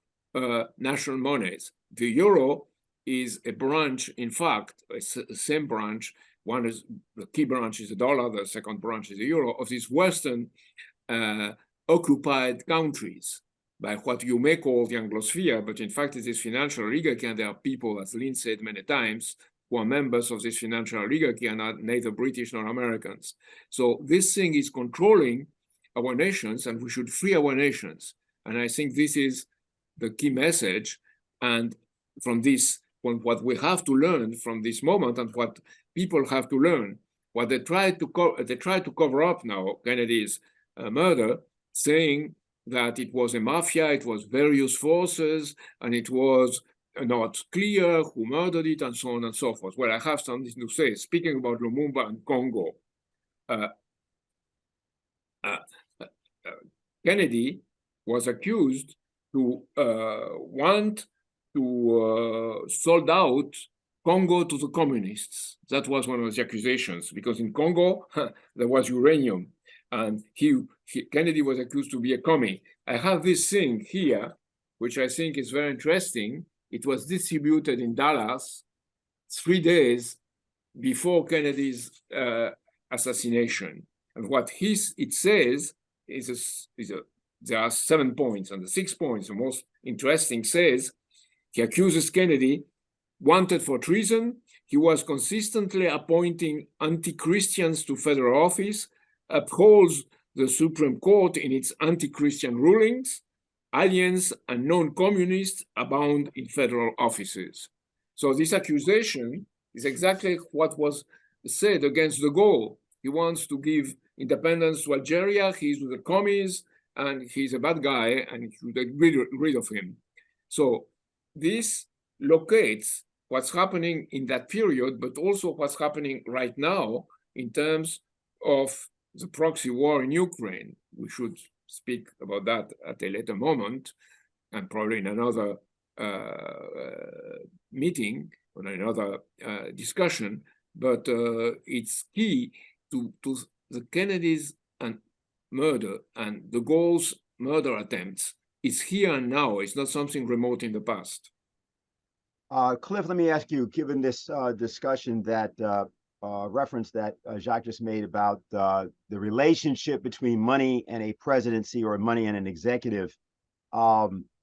S5: national monies? The euro is a branch, in fact, a same branch. One is the key branch is the dollar, the second branch is the euro, of these Western occupied countries by what you may call the Anglosphere, but in fact it is financial oligarchy, and there are people, as Lynn said many times, who are members of this financial oligarchy and are neither British nor Americans. So this thing is controlling our nations, and we should free our nations. And I think this is the key message. And from this, what we have to learn from this moment, and what people have to learn, what they try to cover up now, Kennedy's murder, saying that it was a mafia, it was various forces, and it was not clear who murdered it, and so on and so forth. Well, I have something to say. Speaking about Lumumba and Congo, Kennedy was accused to want to sold out Congo to the communists. That was one of the accusations, because in Congo, there was uranium, and Kennedy was accused to be a commie. I have this thing here, which I think is very interesting. It was distributed in Dallas 3 days before Kennedy's assassination. And what it says is there are 7 points, and the 6th point, the most interesting, says he accuses Kennedy, wanted for treason. He was consistently appointing anti-Christians to federal office, upholds the Supreme Court in its anti-Christian rulings. Aliens and non-communists abound in federal offices. So this accusation is exactly what was said against de Gaulle. He wants to give independence to Algeria, he's with the commies, and he's a bad guy, and you should get rid of him. So this locates what's happening in that period, but also what's happening right now in terms of the proxy war in Ukraine. We should speak about that at a later moment, and probably in another meeting or another discussion. But it's key to the Kennedys and murder and de Gaulle's murder attempts. It's here and now. It's not something remote in the past.
S4: Cliff, let me ask you, given this discussion that reference that Jacques just made about the relationship between money and a presidency or money and an executive,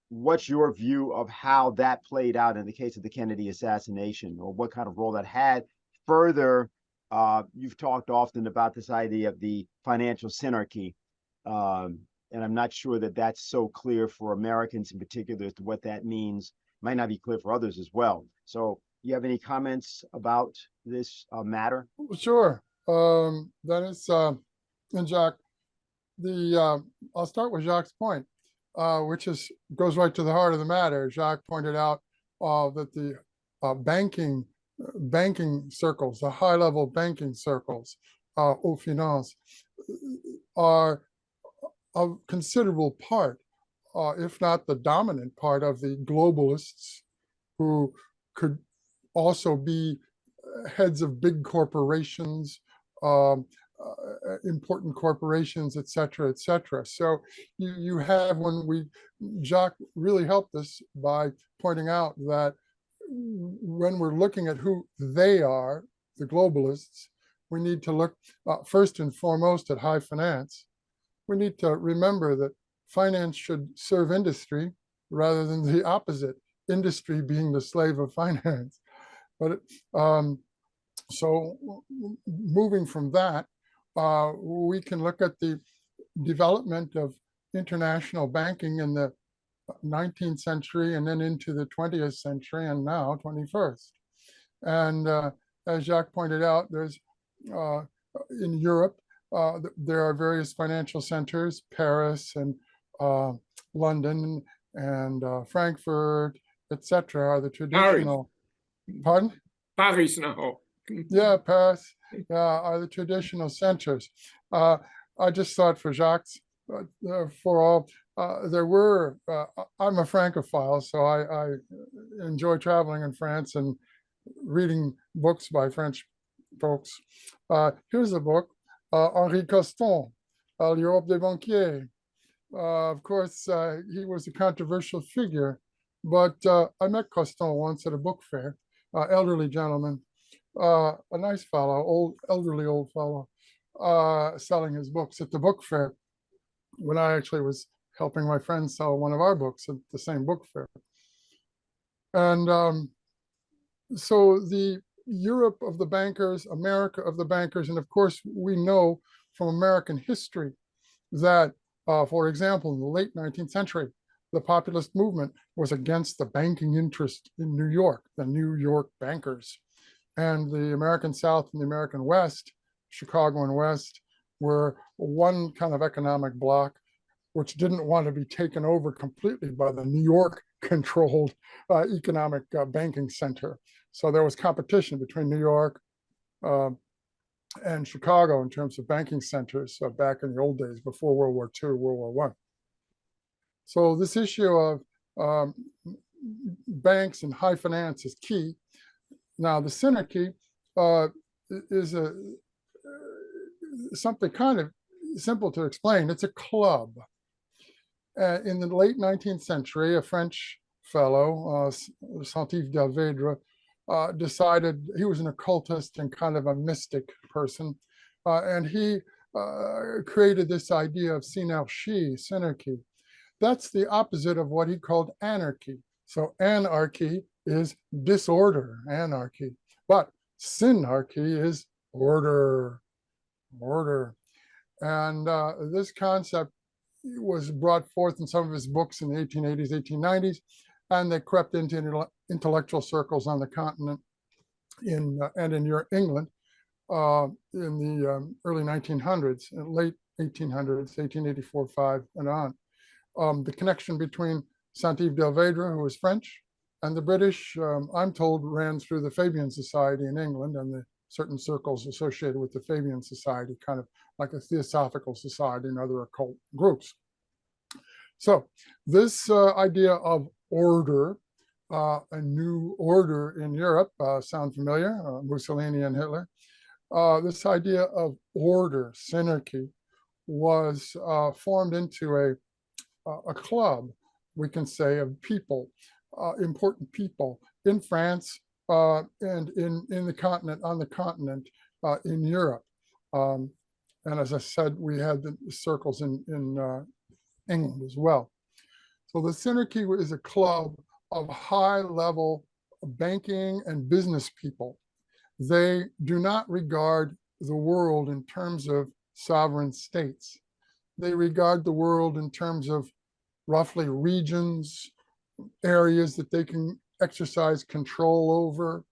S4: what's your view of how that played out in the case of the Kennedy assassination, or what kind of role that had? Further, you've talked often about this idea of the financial synarchy, and I'm not sure that that's so clear for Americans in particular as to what that means. Might not be clear for others as well. So you have any comments about this matter?
S6: Sure. Dennis and Jacques, I'll start with Jacques' point, which goes right to the heart of the matter. Jacques pointed out that the banking circles, the high-level banking circles, au finance, are a considerable part, if not the dominant part, of the globalists who could also be heads of big corporations, important corporations, et cetera, et cetera. So you have, Jacques really helped us by pointing out that when we're looking at who they are, the globalists, we need to look first and foremost at high finance. We need to remember that finance should serve industry rather than the opposite, industry being the slave of finance. But so moving from that, we can look at the development of international banking in the 19th century and then into the 20th century and now 21st. And as Jacques pointed out, there's in Europe, there are various financial centers, Paris and London and Frankfurt, etc., are the traditional.
S5: Paris.
S6: Pardon?
S5: Paris now.
S6: Yeah, Paris are the traditional centers. I just thought for Jacques, for all, there were, I'm a Francophile, so I enjoy traveling in France and reading books by French folks. Here's a book, Henri Coston, L'Europe des Banquiers. Of course, he was a controversial figure, but I met Coston once at a book fair, elderly gentleman, a nice fellow, elderly old fellow, selling his books at the book fair when I actually was helping my friend sell one of our books at the same book fair. And so the Europe of the bankers, America of the bankers, and of course, we know from American history that, for example, in the late 19th century, the populist movement was against the banking interest in New York, the New York bankers. And the American South and the American West, Chicago and West, were one kind of economic bloc which didn't want to be taken over completely by the New York controlled economic banking center. So there was competition between New York and Chicago in terms of banking centers back in the old days, before World War II, World War I. So this issue of banks and high finance is key. Now, the synarchy is something kind of simple to explain. It's a club. In the late 19th century, a French fellow, Saint-Yves d'Alvedre, decided, he was an occultist and kind of a mystic person, and he created this idea of synarchy. That's the opposite of what he called anarchy. So anarchy is disorder, anarchy. But Synarchy is order, order. And this concept was brought forth in some of his books in the 1880s, 1890s, and they crept into intellectual circles on the continent and in England in the early 1900s, late 1800s, 1884, 5, and on. The connection between Saint-Yves d'Elvedre, who was French, and the British, I'm told, ran through the Fabian Society in England and the certain circles associated with the Fabian Society, kind of like a Theosophical Society and other occult groups. So this idea of order, a new order in Europe, sound familiar? Mussolini and Hitler. This idea of order, synarchy, was formed into a club, we can say, of people, important people in France and in the continent, on the continent, in Europe. And as I said, we had the circles in England as well. So the synarchy is a club of high-level banking and business people. They do not regard the world in terms of sovereign states. They regard the world in terms of roughly regions, areas that they can exercise control over.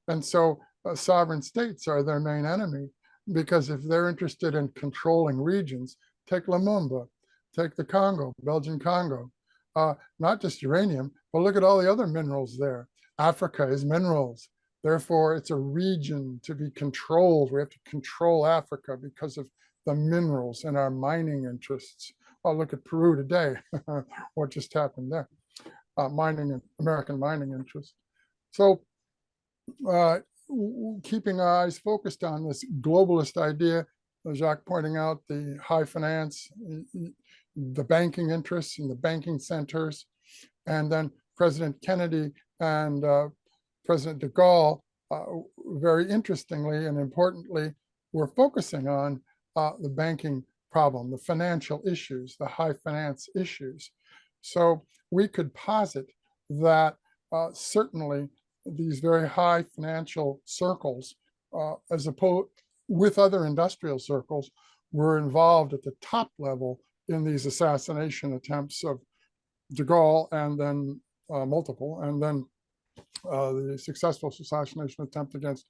S6: And so sovereign states are their main enemy, because if they're interested in controlling regions, take Lumumba, take the Congo, Belgian Congo, not just uranium, but look at all the other minerals there. Africa is minerals. Therefore, it's a region to be controlled. We have to control Africa because of the minerals and our mining interests. Oh, look at Peru today. What just happened there? American mining interests. So keeping our eyes focused on this globalist idea, Jacques pointing out the high finance, the banking interests and the banking centers, and then President Kennedy and President de Gaulle, very interestingly and importantly, were focusing on the banking problem, the financial issues, the high finance issues. So we could posit that certainly these very high financial circles, as opposed with other industrial circles, were involved at the top level in these assassination attempts of de Gaulle, and then multiple, and then the successful assassination attempt against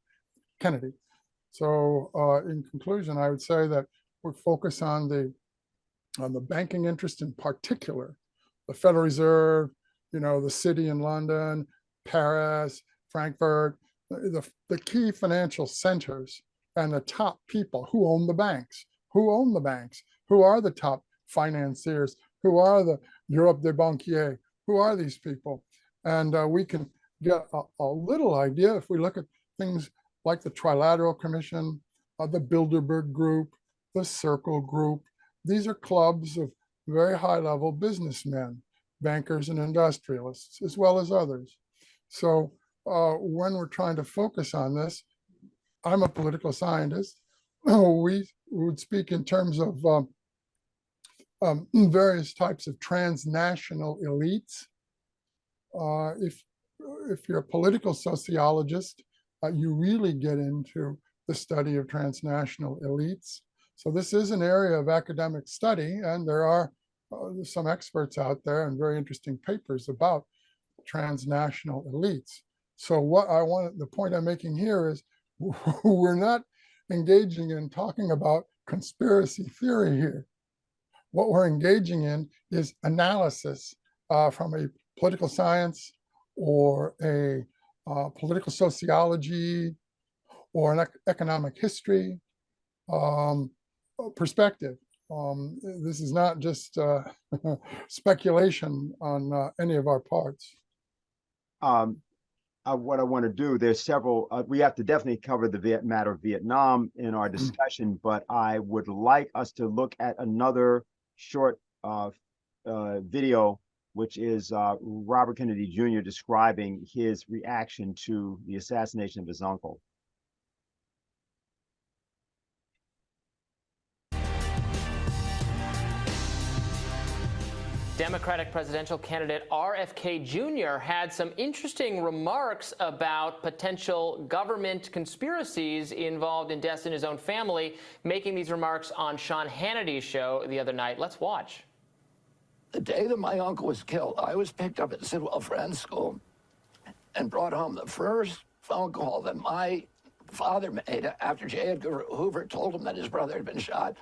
S6: Kennedy. So in conclusion, I would say that we focus on the banking interest in particular, the Federal Reserve, the city in London, Paris, Frankfurt, the key financial centers, and the top people who own the banks. Who own the banks? Who are the top financiers? Who are the Europe des banquiers? Who are these people? And we can get a little idea if we look at things like the Trilateral Commission, the Bilderberg Group, the Circle Group. These are clubs of very high-level businessmen, bankers and industrialists, as well as others. So when we're trying to focus on this, I'm a political scientist. We would speak in terms of various types of transnational elites. If you're a political sociologist, you really get into the study of transnational elites. So this is an area of academic study, and there are some experts out there and very interesting papers about transnational elites. So the point I'm making here is we're not engaging in talking about conspiracy theory here. What we're engaging in is analysis from a political science or a political sociology or an economic history perspective. This is not just speculation on any of our parts.
S4: What I want to do, there's several, we have to definitely cover the matter of Vietnam in our discussion, but I would like us to look at another short video, which is Robert Kennedy Jr. describing his reaction to the assassination of his uncle.
S7: Democratic presidential candidate RFK Jr. had some interesting remarks about potential government conspiracies involved in deaths in his own family, making these remarks on Sean Hannity's show the other night. Let's watch.
S8: The day that my uncle was killed, I was picked up at Sidwell Friends School and brought home. The first phone call that my father made after J. Edgar Hoover told him that his brother had been shot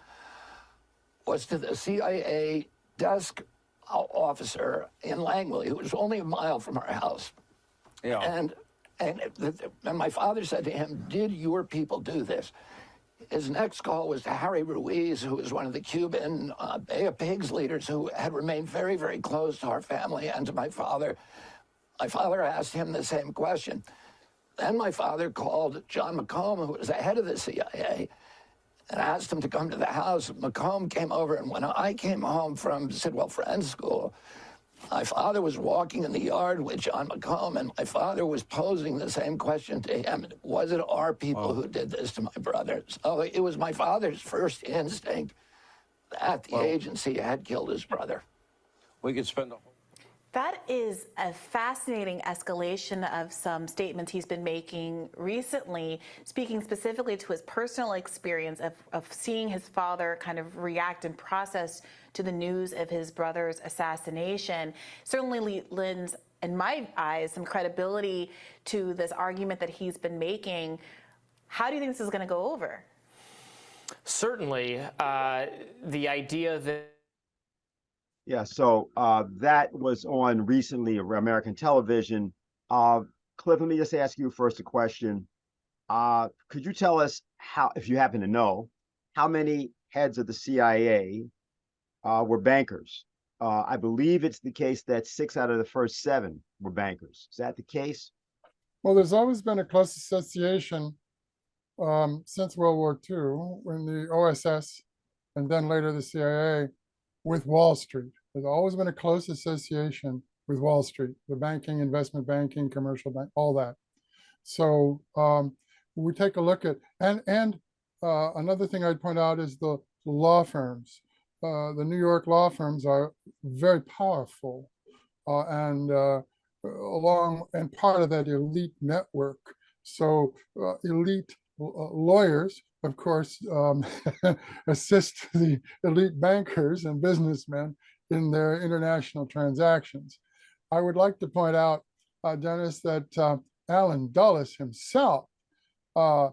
S8: was to the CIA desk officer in Langley, who was only a mile from our house.
S9: Yeah.
S8: And my father said to him, "Did your people do this?" His next call was to Harry Ruiz, who was one of the Cuban Bay of Pigs leaders who had remained very, very close to our family and to my father. My father asked him the same question. Then my father called John McComb, who was the head of the CIA, and asked him to come to the house. McComb came over, and when I came home from Sidwell Friends School, my father was walking in the yard with John McComb, and my father was posing the same question to him. Was it our people who did this to my brother? So it was my father's first instinct that the agency had killed his brother.
S9: We could spend a whole...
S10: That is a fascinating escalation of some statements he's been making recently, speaking specifically to his personal experience of seeing his father kind of react and process to the news of his brother's assassination. Certainly lends, in my eyes, some credibility to this argument that he's been making. How do you think this is going to go over?
S7: Certainly, the idea that
S4: Yeah, so that was on recently American television. Cliff, let me just ask you first a question. Could you tell us how, if you happen to know, how many heads of the CIA were bankers? I believe it's the case that 6 out of the first 7 were bankers. Is that the case?
S6: Well, there's always been a close association since World War II, when the OSS and then later the CIA, with Wall Street. There's always been a close association with Wall Street, the banking, investment banking, commercial bank, all that. So we take a look at, and another thing I'd point out is the law firms. The New York law firms are very powerful and part of that elite network. So elite lawyers, of course, assist the elite bankers and businessmen in their international transactions. I would like to point out, Dennis, that Alan Dulles himself, I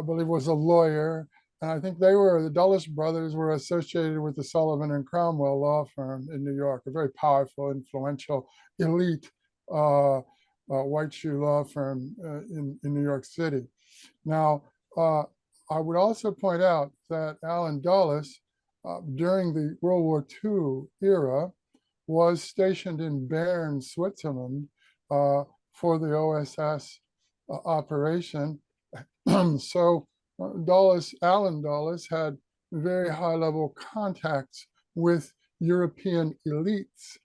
S6: believe, was a lawyer, and I think the Dulles brothers were associated with the Sullivan and Cromwell law firm in New York, a very powerful, influential, elite white shoe law firm in New York City. Now, I would also point out that Alan Dulles, during the World War II era, was stationed in Bern, Switzerland, for the OSS operation. So Alan Dulles had very high-level contacts with European elites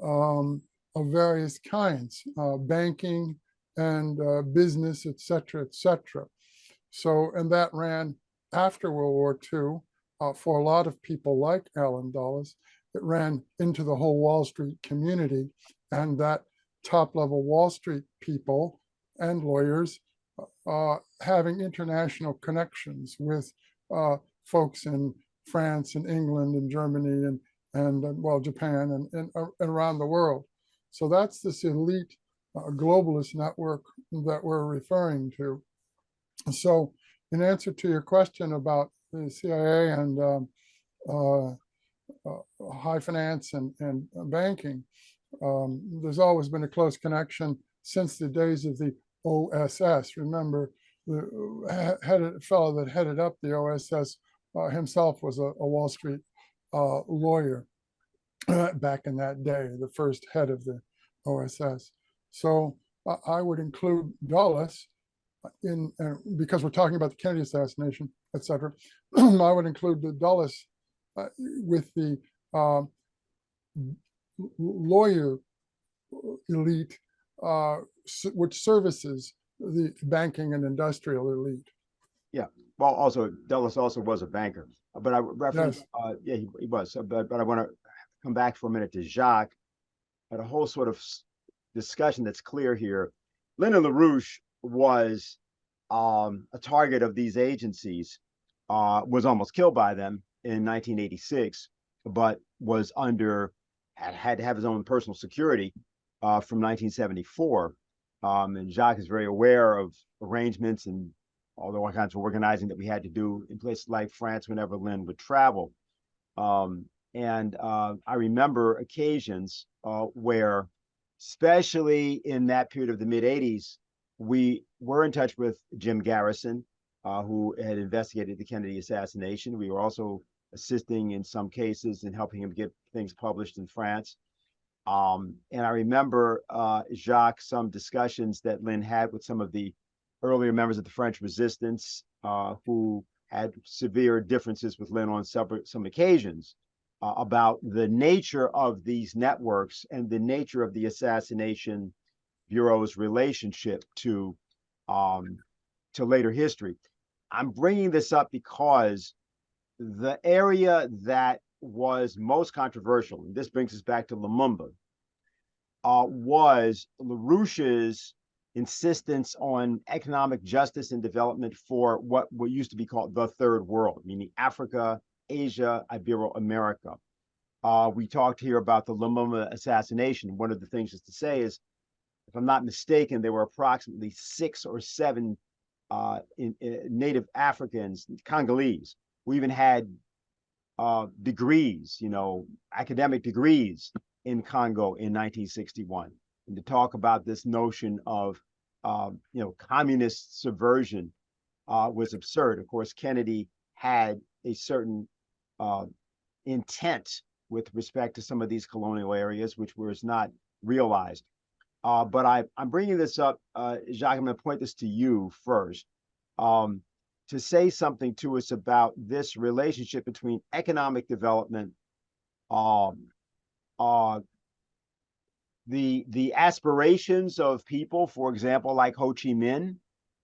S6: of various kinds, banking and business, et cetera, et cetera. So, and that ran after World War II for a lot of people like Alan Dulles. It ran into the whole Wall Street community, and that top-level Wall Street people and lawyers having international connections with folks in France and England and Germany and well, Japan and around the world. So that's this elite globalist network that we're referring to. So in answer to your question about the CIA and high finance and banking, there's always been a close connection since the days of the OSS. Remember, the fellow that headed up the OSS himself was a Wall Street lawyer back in that day, the first head of the OSS. So I would include Dulles in, because we're talking about the Kennedy assassination, et cetera. I would include the Dulles with the lawyer elite, which services the banking and industrial elite.
S4: Yeah. Well, also Dulles also was a banker, but I referenced,
S6: Yes.
S4: yeah, he was. But I want to come back for a minute to Jacques, at a whole sort of discussion that's clear here. Lyndon LaRouche was a target of these agencies, was almost killed by them in 1986, but was had to have his own personal security from 1974. And Jacques is very aware of arrangements and all kinds of organizing that we had to do in places like France whenever Lynn would travel. And I remember occasions where, especially in that period of the mid-'80s, we were in touch with Jim Garrison, who had investigated the Kennedy assassination. We were also assisting in some cases and helping him get things published in France. And I remember, Jacques, some discussions that Lynn had with some of the earlier members of the French resistance who had severe differences with Lynn on some occasions about the nature of these networks and the nature of the Assassination Bureau's relationship to later history. I'm bringing this up because the area that was most controversial, and this brings us back to Lumumba, was LaRouche's insistence on economic justice and development for what used to be called the Third World, meaning Africa, Asia, Ibero-America. We talked here about the Lumumba assassination. One of the things just to say is, if I'm not mistaken, there were approximately 6 or 7 native Africans, Congolese, who even had degrees, academic degrees in Congo in 1961. And to talk about this notion of, communist subversion was absurd. Of course, Kennedy had a certain intent with respect to some of these colonial areas, which was not realized. But I'm bringing this up, Jacques, I'm going to point this to you first, to say something to us about this relationship between economic development, the aspirations of people, for example, like Ho Chi Minh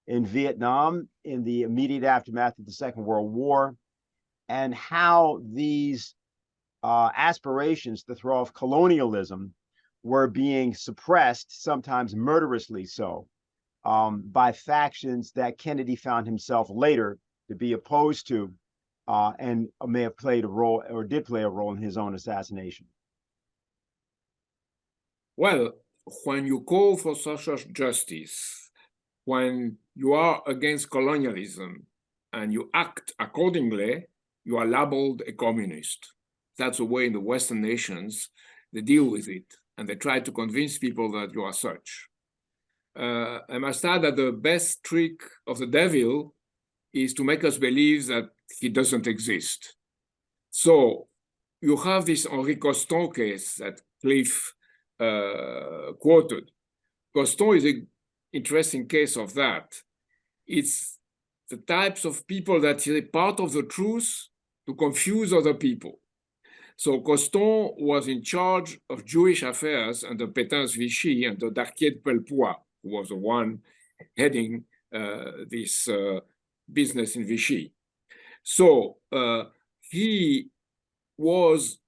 S4: in Vietnam in the immediate aftermath of the Second World War, and how these aspirations to throw off colonialism were being suppressed, sometimes murderously so, by factions that Kennedy found himself later to be opposed to, and may have played a role, or did play a role, in his own assassination.
S5: Well, when you call for social justice, when you are against colonialism and you act accordingly, you are labeled a communist. That's the way in the Western nations they deal with it, and they try to convince people that you are such. I must add that the best trick of the devil is to make us believe that he doesn't exist. So you have this Henri Coston case that Cliff quoted. Coston is an interesting case of that. It's the types of people that say part of the truth to confuse other people. So Coston was in charge of Jewish affairs under Pétain's Vichy, under Darquier de Pellepoix, who was the one heading this business in Vichy. So he was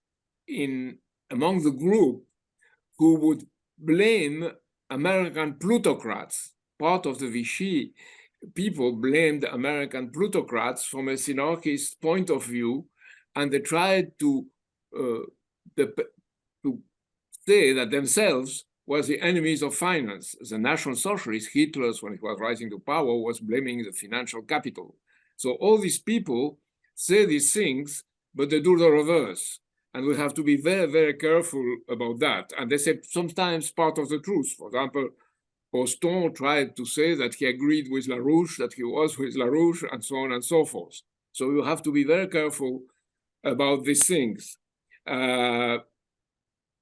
S5: among the group who would blame American plutocrats. Part of the Vichy people blamed American plutocrats from a synarchist point of view, and they tried to say that themselves was the enemies of finance. The National Socialist, Hitler, when he was rising to power, was blaming the financial capital. So all these people say these things, but they do the reverse. And we have to be very, very careful about that. And they say sometimes part of the truth. For example, Coston tried to say that he agreed with LaRouche, that he was with LaRouche, and so on and so forth. So you have to be very careful about these things.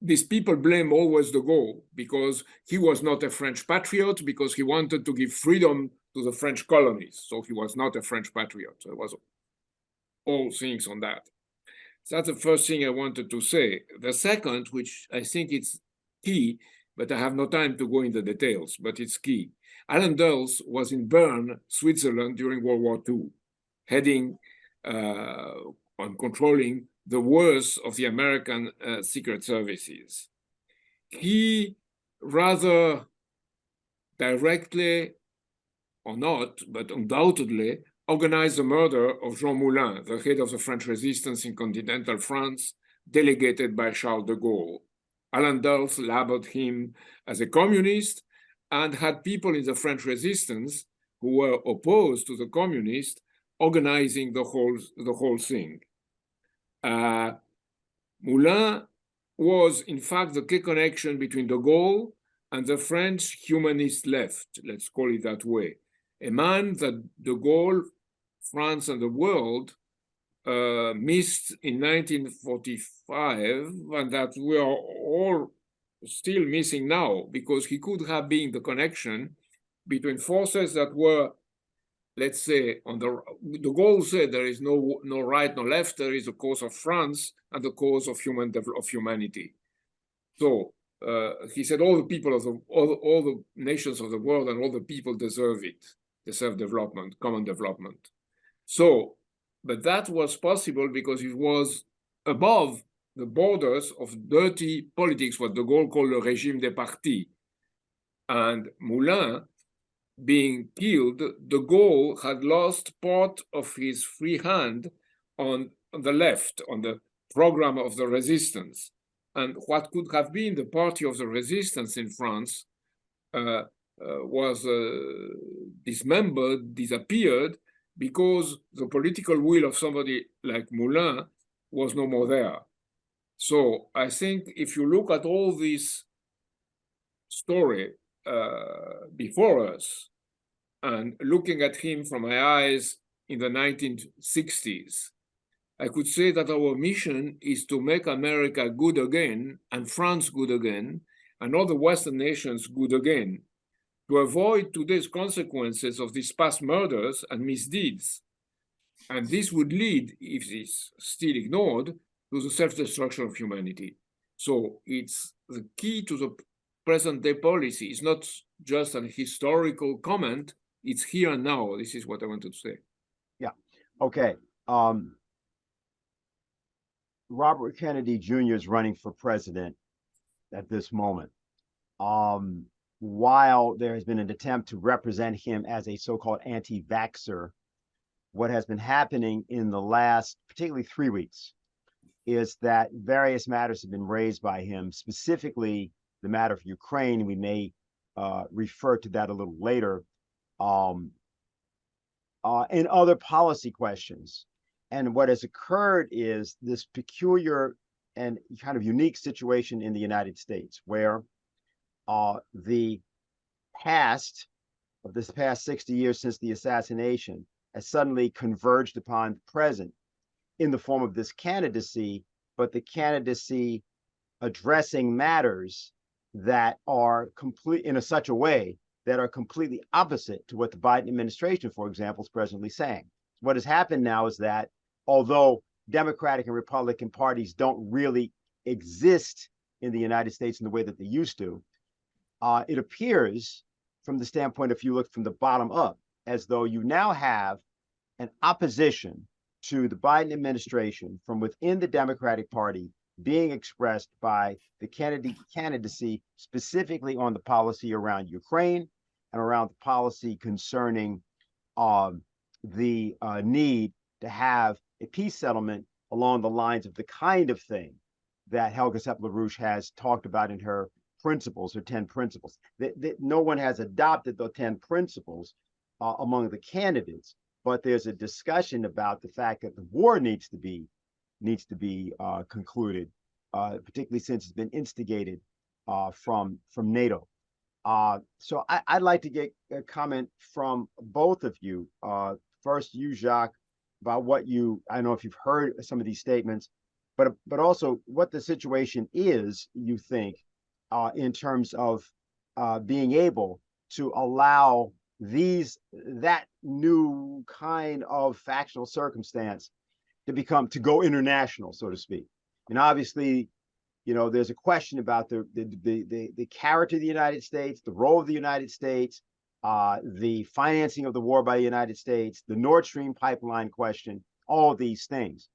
S5: These people blame always de Gaulle because he was not a French patriot, because he wanted to give freedom to the French colonies. So he was not a French patriot. So it was all things on that. So that's the first thing I wanted to say. The second, which I think it's key, but I have no time to go into details, but it's key. Alan Dulles was in Bern, Switzerland during World War II, heading on controlling the worst of the American secret services. He rather directly or not, but undoubtedly organized the murder of Jean Moulin, the head of the French resistance in continental France, delegated by Charles de Gaulle. Alan Dulles labeled him as a communist and had people in the French resistance who were opposed to the communists organizing the whole thing. Moulin was, in fact, the key connection between de Gaulle and the French humanist left, let's call it that way. A man that de Gaulle, France, and the world missed in 1945, and that we are all still missing now, because he could have been the connection between forces that were, let's say, on de Gaulle said there is no right, no left, there is a cause of France and the cause of humanity. So he said all the people of all the nations of the world and all the people deserve it, deserve development, common development. So, but that was possible because it was above the borders of dirty politics, what de Gaulle called le régime des partis. And Moulin being killed, de Gaulle had lost part of his free hand on the left, on the program of the resistance. And what could have been the party of the resistance in France was dismembered, disappeared, because the political will of somebody like Moulin was no more there. So I think if you look at all this story before us, and looking at him from my eyes in the 1960s, I could say that our mission is to make America good again, and France good again, and all the Western nations good again, to avoid today's consequences of these past murders and misdeeds. And this would lead, if it's still ignored, to the self-destruction of humanity. So it's the key to the present day policy. It's not just an historical comment, it's here and now. This is what I wanted to say.
S4: Yeah, okay. Robert Kennedy Jr. is running for president at this moment. While there has been an attempt to represent him as a so-called anti-vaxxer, what has been happening in the last, particularly 3 weeks, is that various matters have been raised by him, specifically the matter of Ukraine. We may refer to that a little later, and other policy questions. And what has occurred is this peculiar and kind of unique situation in the United States, where the past of this past 60 years since the assassination has suddenly converged upon the present in the form of this candidacy, but the candidacy addressing matters that are complete in such a way that are completely opposite to what the Biden administration, for example, is presently saying. What has happened now is that although Democratic and Republican parties don't really exist in the United States in the way that they used to, it appears from the standpoint, if you look from the bottom up, as though you now have an opposition to the Biden administration from within the Democratic Party being expressed by the candidacy specifically on the policy around Ukraine and around the policy concerning the need to have a peace settlement along the lines of the kind of thing that Helga LaRouche has talked about in her principles, her 10 principles. No one has adopted the 10 principles among the candidates, but there's a discussion about the fact that the war needs to be concluded, particularly since it's been instigated from NATO. So I'd like to get a comment from both of you. First, you, Jacques, about what I don't know if you've heard some of these statements, but also what the situation is, you think, in terms of being able to allow that new kind of factional circumstance to go international, so to speak. And obviously, you know, there's a question about the character of the United States, the role of the United States, the financing of the war by the United States, the Nord Stream pipeline question, all of these things.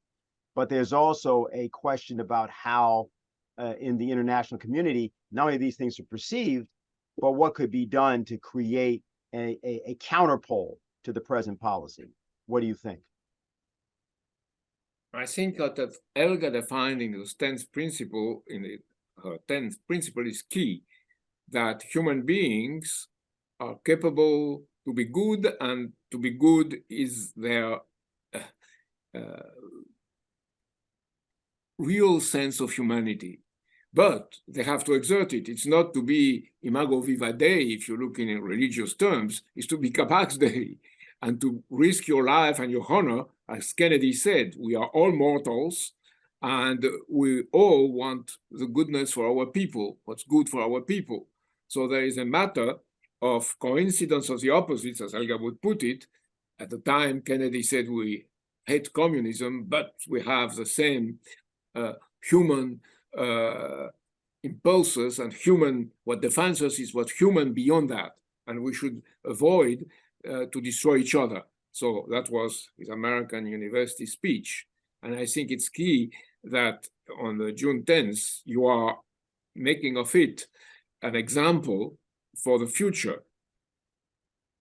S4: but there's also a question about how in the international community, not only these things are perceived, but what could be done to create a counterpole to the present policy. What do you think?
S5: I think that Elga defining the 10th principle her 10th principle is key, that human beings are capable to be good, and to be good is their real sense of humanity. But they have to exert it. It's not to be imago viva Dei, if you look in religious terms, it's to be capax Dei, and to risk your life and your honor. As Kennedy said, we are all mortals, and we all want the goodness for our people, what's good for our people. So there is a matter of coincidence of the opposites, as Elga would put it. At the time, Kennedy said we hate communism, but we have the same human impulses, and what defines us is what's human beyond that, and we should avoid to destroy each other. So that was his American University speech. And I think it's key that on the June 10th, you are making of it an example for the future.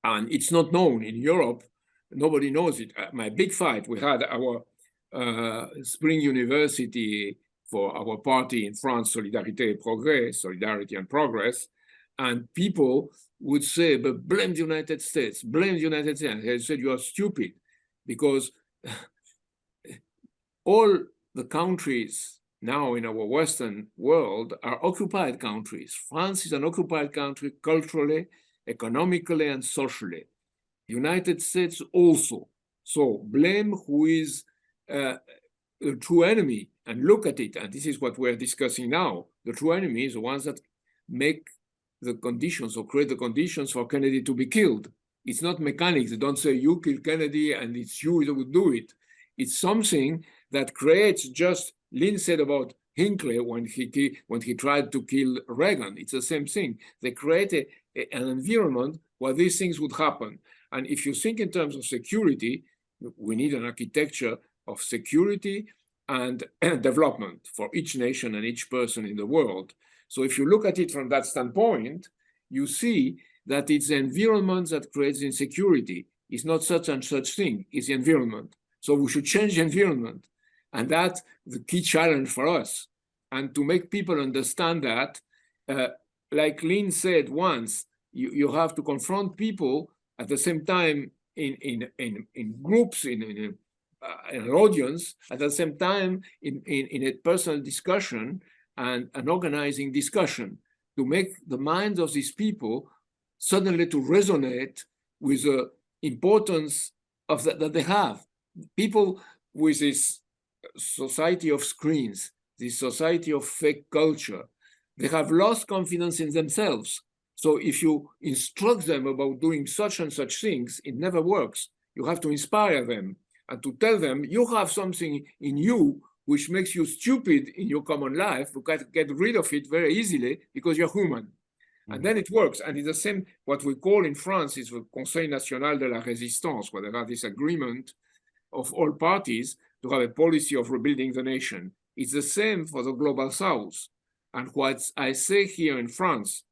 S5: And it's not known in Europe. Nobody knows it. My big fight, we had our Spring University for our party in France, Solidarité et Progrès, Solidarity and Progress, and people would say, but blame the United States, blame the United States. And I said, you are stupid, because all the countries now in our Western world are occupied countries. France is an occupied country culturally, economically, and socially. United States also. So blame who is the true enemy, and look at it. And this is what we're discussing now. The true enemy is the ones that make the conditions or create the conditions for Kennedy to be killed. It's not mechanics. They don't say you kill Kennedy and it's you that would do it. It's something that creates, just Lynn said about Hinckley when he tried to kill Reagan. It's the same thing. They create an environment where these things would happen. And if you think in terms of security, we need an architecture of security and development for each nation and each person in the world. So if you look at it from that standpoint, you see that it's the environment that creates insecurity. It's not such and such thing, it's the environment. So we should change the environment. And that's the key challenge for us. And to make people understand that, like Lynn said once, you have to confront people at the same time in groups, in an audience, at the same time in a personal discussion and an organizing discussion, to make the minds of these people suddenly to resonate with the importance of that they have. People with this society of screens, this society of fake culture, they have lost confidence in themselves. So if you instruct them about doing such and such things, it never works. You have to inspire them and to tell them you have something in you which makes you stupid in your common life. You can get rid of it very easily because you're human. And then it works. And it's the same, what we call in France is the Conseil National de la Résistance, where there are this agreement of all parties to have a policy of rebuilding the nation. It's the same for the Global South. And what I say here in France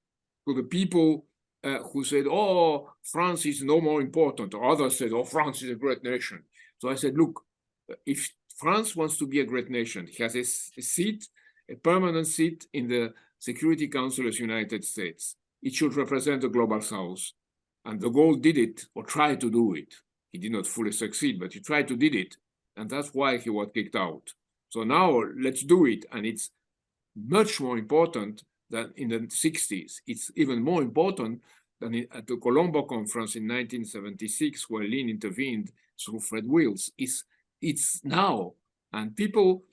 S5: to the people who said, oh, France is no more important, or others said, oh, France is a great nation. So I said, look, if France wants to be a great nation, it has a seat, a permanent seat in the Security Council of the United States. It should represent the Global South. And de Gaulle did it, or tried to do it. He did not fully succeed, but he tried to did it. And that's why he was kicked out. So now let's do it. And it's much more important than in the 60s. It's even more important than at the Colombo Conference in 1976, where Lynn intervened through Fred Wills. It's now. And people,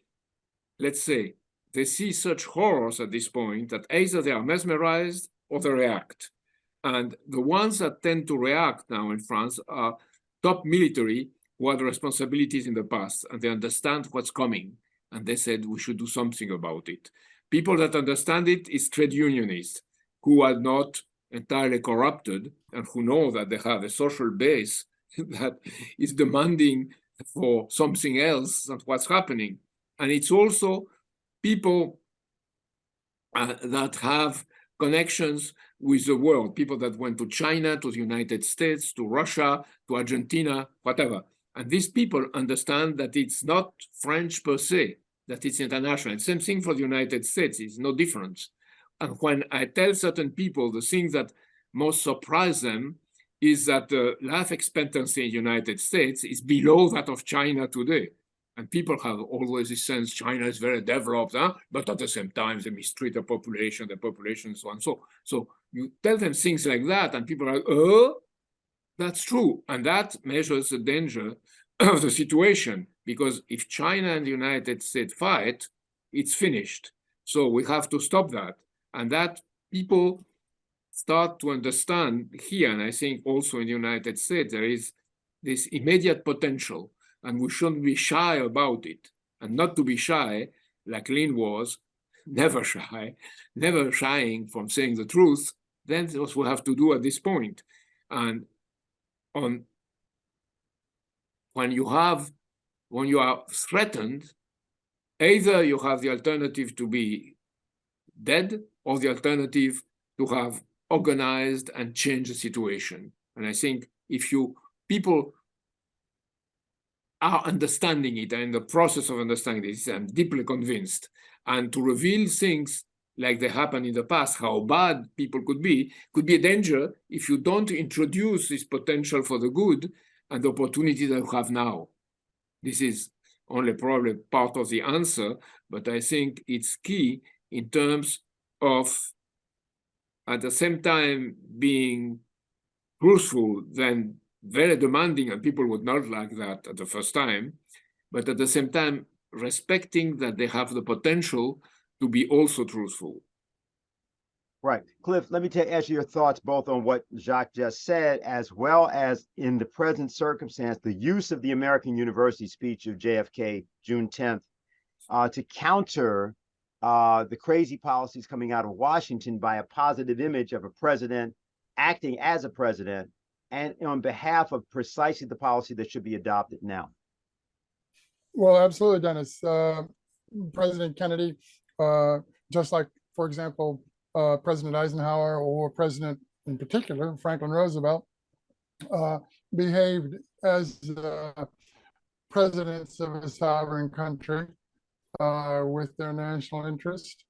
S5: let's say, they see such horrors at this point that either they are mesmerized or they react. And the ones that tend to react now in France are top military who had responsibilities in the past, and they understand what's coming. And they said we should do something about it. People that understand it is trade unionists who are not entirely corrupted and who know that they have a social base that is demanding for something else than what's happening. And it's also people that have connections with the world, people that went to China, to the United States, to Russia, to Argentina, whatever. And these people understand that it's not French per se, that it's international. Same thing for the United States, it's no difference. And when I tell certain people, the thing that most surprise them is that the life expectancy in the United States is below that of China today. And people have always this sense China is very developed, but at the same time, they mistreat the population, so on. So you tell them things like that, and people are like, oh, that's true. And that measures the danger of the situation, because if China and the United States fight, it's finished. So we have to stop that. And that people start to understand here, and I think also in the United States, there is this immediate potential, and we shouldn't be shy about it. And not to be shy, like Lynn was, never shy, never shying from saying the truth, then that's what we have to do at this point. And when you are threatened, either you have the alternative to be dead or the alternative to have organized and changed the situation. And I think if people are understanding it and in the process of understanding this, I'm deeply convinced. And to reveal things like they happened in the past, how bad people could be a danger if you don't introduce this potential for the good and the opportunity that you have now. This is only probably part of the answer, but I think it's key in terms of, at the same time, being truthful, then very demanding, and people would not like that at the first time, but at the same time, respecting that they have the potential to be also truthful.
S4: Right. Cliff, let me ask you your thoughts both on what Jacques just said, as well as in the present circumstance, the use of the American University speech of JFK, June 10th, to counter the crazy policies coming out of Washington by a positive image of a president acting as a president and on behalf of precisely the policy that should be adopted now.
S6: Well, absolutely, Dennis. President Kennedy, just like, for example, President Eisenhower or President in particular, Franklin Roosevelt, behaved as presidents of a sovereign country with their national interest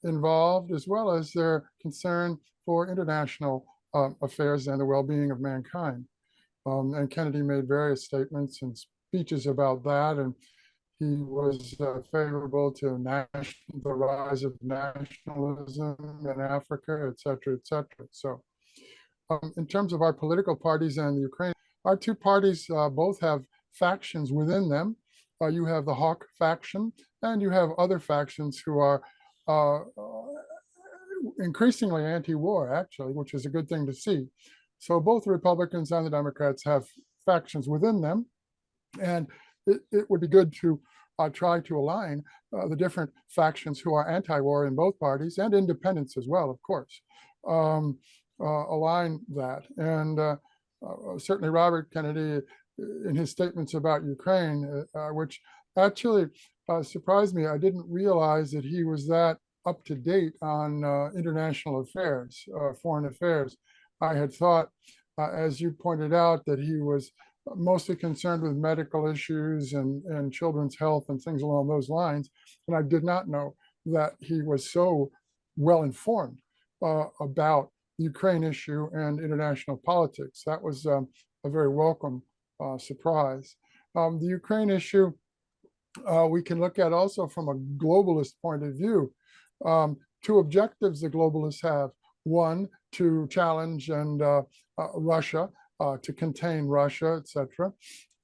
S6: involved, as well as their concern for international affairs and the well-being of mankind. And Kennedy made various statements and speeches about that, and he was favorable to the rise of nationalism in Africa, et cetera, et cetera. So in terms of our political parties and Ukraine, our two parties both have factions within them. You have the Hawk faction, and you have other factions who are increasingly anti-war, actually, which is a good thing to see. So both the Republicans and the Democrats have factions within them, and it would be good to try to align the different factions who are anti-war in both parties, and independents as well, of course, align that. And certainly Robert Kennedy, in his statements about Ukraine, which actually surprised me. I didn't realize that he was that up to date on international affairs, foreign affairs. I had thought, as you pointed out, that he was mostly concerned with medical issues and children's health and things along those lines. And I did not know that he was so well informed about the Ukraine issue and international politics. That was a very welcome surprise. The Ukraine issue, we can look at also from a globalist point of view. Two objectives the globalists have: one, to challenge and Russia, to contain Russia, etc.,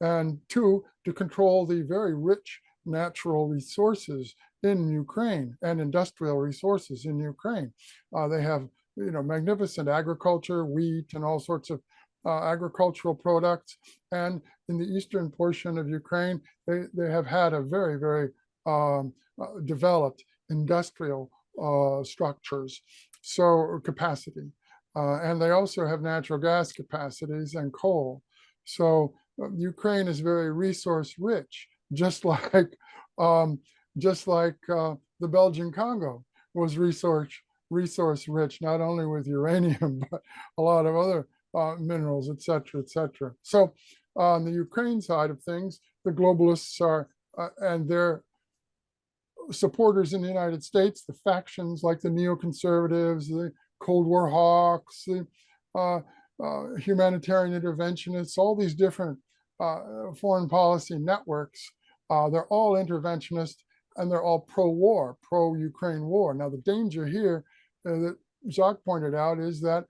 S6: and two, to control the very rich natural resources in Ukraine and industrial resources in Ukraine. They have, magnificent agriculture, wheat, and all sorts of agricultural products. And in the eastern portion of Ukraine, they have had a very, very developed industrial structures, so capacity. And they also have natural gas capacities and coal. So Ukraine is very resource rich, just like um, the Belgian Congo was resource rich, not only with uranium, but a lot of other minerals, et cetera, et cetera. So on the Ukraine side of things, the globalists are, and their supporters in the United States, the factions like the neoconservatives, the Cold War hawks, the humanitarian interventionists, all these different foreign policy networks, they're all interventionist and they're all pro-war, pro-Ukraine war. Now, the danger here that Jacques pointed out is that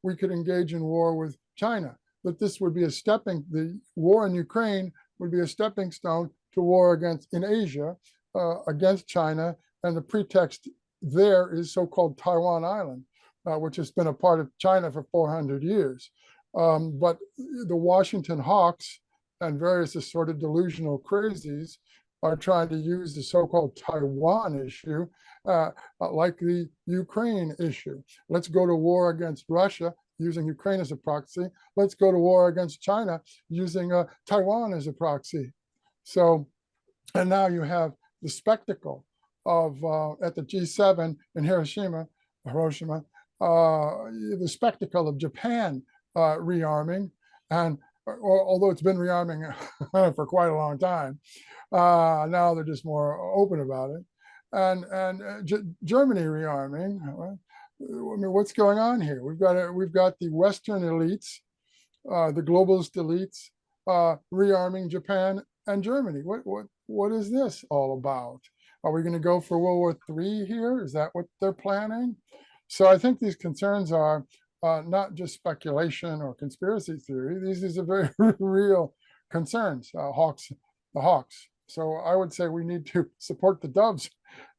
S6: we could engage in war with China, that this would be the war in Ukraine would be a stepping stone to war in Asia against China. And the pretext there is so-called Taiwan Island, which has been a part of China for 400 years. But the Washington hawks and various assorted delusional crazies are trying to use the so-called Taiwan issue like the Ukraine issue. Let's go to war against Russia using Ukraine as a proxy. Let's go to war against China using Taiwan as a proxy. So, and now you have the spectacle of at the G7 in Hiroshima, the spectacle of Japan rearming, and although it's been rearming for quite a long time, now they're just more open about it, and Germany rearming. I mean, what's going on here? We've got the Western elites, the globalist elites, rearming Japan and Germany. What is this all about? Are we going to go for World War III here? Is that what they're planning? So I think these concerns are not just speculation or conspiracy theory. These are very real concerns, the hawks. So I would say we need to support the doves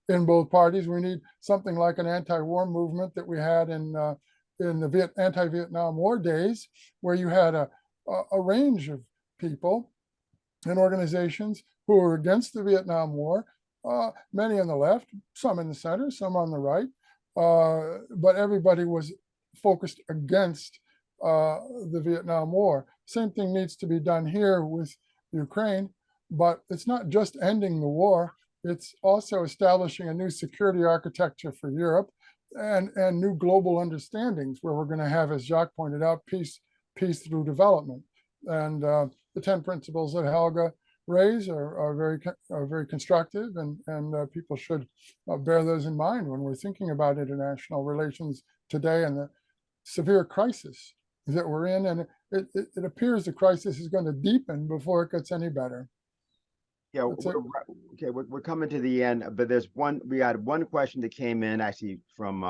S6: in both parties. We need something like an anti-war movement that we had in the anti-Vietnam War days, where you had a range of people and organizations who were against the Vietnam War, many on the left, some in the center, some on the right, but everybody was focused against the Vietnam War. Same thing needs to be done here with Ukraine, but it's not just ending the war, it's also establishing a new security architecture for Europe and new global understandings where we're going to have, as Jacques pointed out, peace through development. And the 10 principles that Helga raised are very constructive, and people should bear those in mind when we're thinking about international relations today and the severe crisis that we're in. And it appears the crisis is going to deepen before it gets any better.
S4: Yeah, we're coming to the end, but we had one question that came in actually from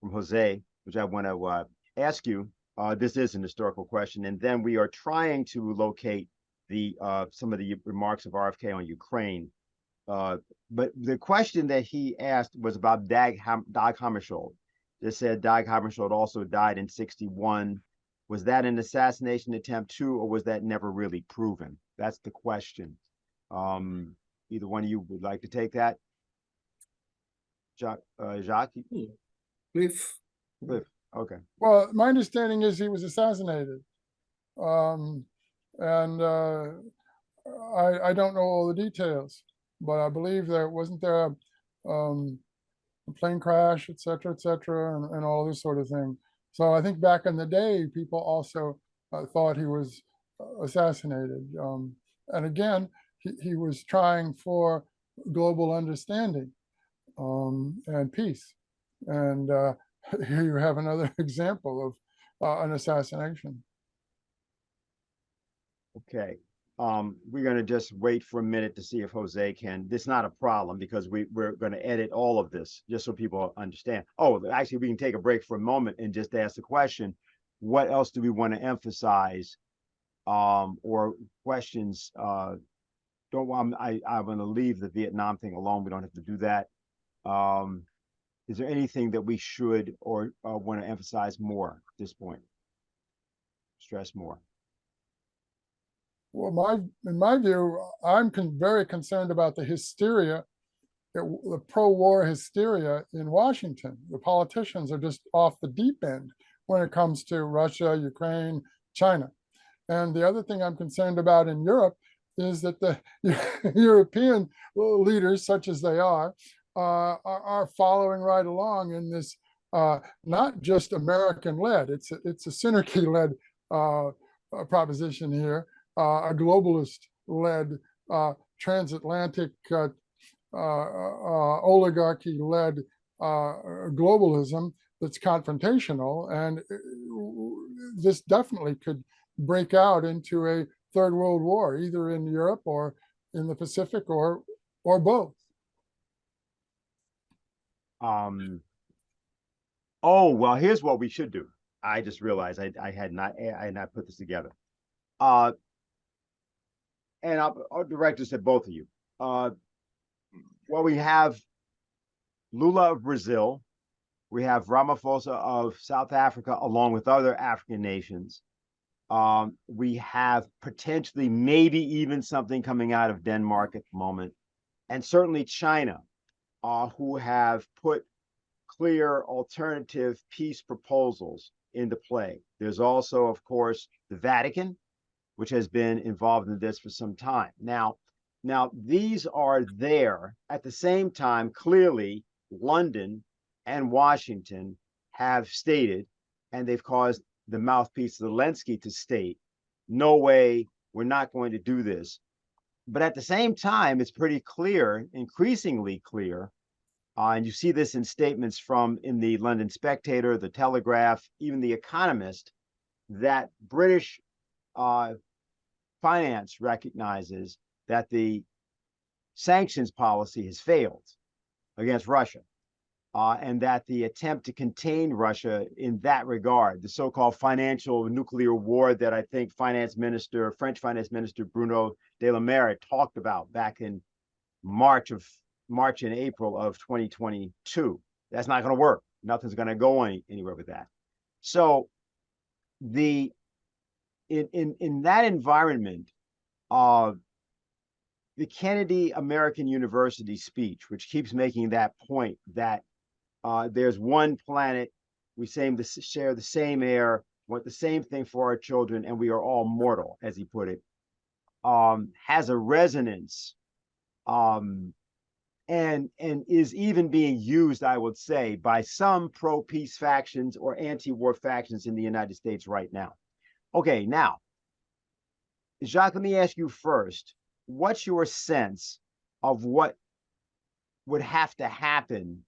S4: Jose, which I want to ask you. This is an historical question, and then we are trying to locate some of the remarks of RFK on Ukraine. But the question that he asked was about Dag Hammarskjöld. They said Dag Hammarskjöld also died in 1961. Was that an assassination attempt too, or was that never really proven? That's the question. Either one of you would like to take that? Jacques?
S5: Cliff.
S4: Okay.
S6: Well, my understanding is he was assassinated. And I don't know all the details, but I believe wasn't there a plane crash, et cetera, and all this sort of thing. So I think back in the day, people also thought he was assassinated. And again, he was trying for global understanding and peace. And here you have another example of an assassination.
S4: Okay. We're going to just wait for a minute to see if Jose can. This is not a problem because we're going to edit all of this just so people understand. Oh, actually, we can take a break for a moment and just ask the question, what else do we want to emphasize or questions? I'm going to leave the Vietnam thing alone. We don't have to do that. Is there anything that we should or want to emphasize more at this point? Stress more?
S6: Well, in my view, I'm very concerned about the hysteria, the pro-war hysteria in Washington. The politicians are just off the deep end when it comes to Russia, Ukraine, China. And the other thing I'm concerned about in Europe is that the European leaders, such as they are following right along in this not just American-led. It's a Synergy-led proposition here, a globalist-led transatlantic oligarchy-led globalism that's confrontational, and this definitely could break out into a third world war, either in Europe or in the Pacific or both.
S4: Oh, well, here's what we should do. I just realized I had not put this together. And our director said both of you. Well, we have Lula of Brazil, we have Ramaphosa of South Africa, along with other African nations. We have potentially maybe even something coming out of Denmark at the moment, and certainly China, who have put clear alternative peace proposals into play. There's also, of course, the Vatican, which has been involved in this for some time. Now these are there. At the same time, clearly, London and Washington have stated, and they've caused the mouthpiece Zelensky to state, no way, we're not going to do this. But at the same time, it's pretty clear, increasingly clear, and you see this in statements in the London Spectator, the Telegraph, even the Economist, that British finance recognizes that the sanctions policy has failed against Russia, and that the attempt to contain Russia in that regard, the so-called financial nuclear war that I think French Finance Minister Bruno de la Maire talked about back in March and April of 2022. That's not going to work. Nothing's going to go anywhere with that. So in that environment, the Kennedy American University speech, which keeps making that point that there's one planet, we share the same air, want the same thing for our children, and we are all mortal, as he put it, has a resonance, and is even being used, I would say, by some pro-peace factions or anti-war factions in the United States right now. Okay, now, Jacques, let me ask you first, what's your sense of what would have to happen,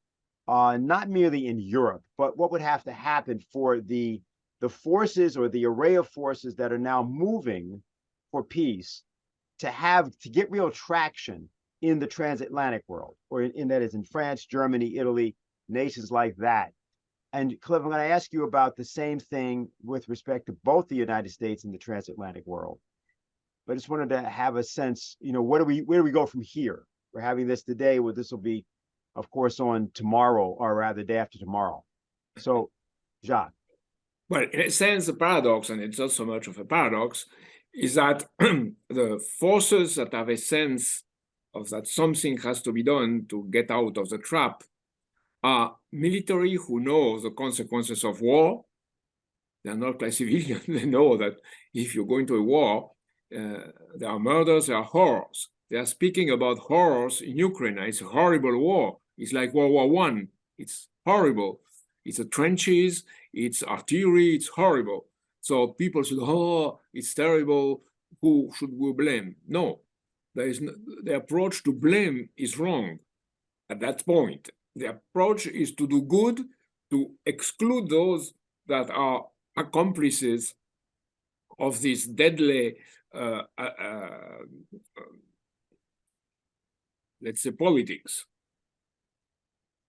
S4: not merely in Europe, but what would have to happen for the forces or the array of forces that are now moving for peace to get real traction in the transatlantic world, or that is in France, Germany, Italy, nations like that? And Cliff, I'm going to ask you about the same thing with respect to both the United States and the transatlantic world. But I just wanted to have a sense, where do we go from here? We're having this today, this will be, of course, on tomorrow, or rather, day after tomorrow. So, Jacques.
S5: Well, in a sense, the paradox, and it's not so much of a paradox, is that the forces that have a sense of that something has to be done to get out of the trap are military who know the consequences of war. They're not like civilians. They know that if you go into a war, there are murders, there are horrors. They are speaking about horrors in Ukraine. It's a horrible war. It's like World War I. It's horrible. It's the trenches, it's artillery, it's horrible. So people say, oh, it's terrible. Who should we blame? No, the approach to blame is wrong at that point. The approach is to do good, to exclude those that are accomplices of this deadly, let's say, politics.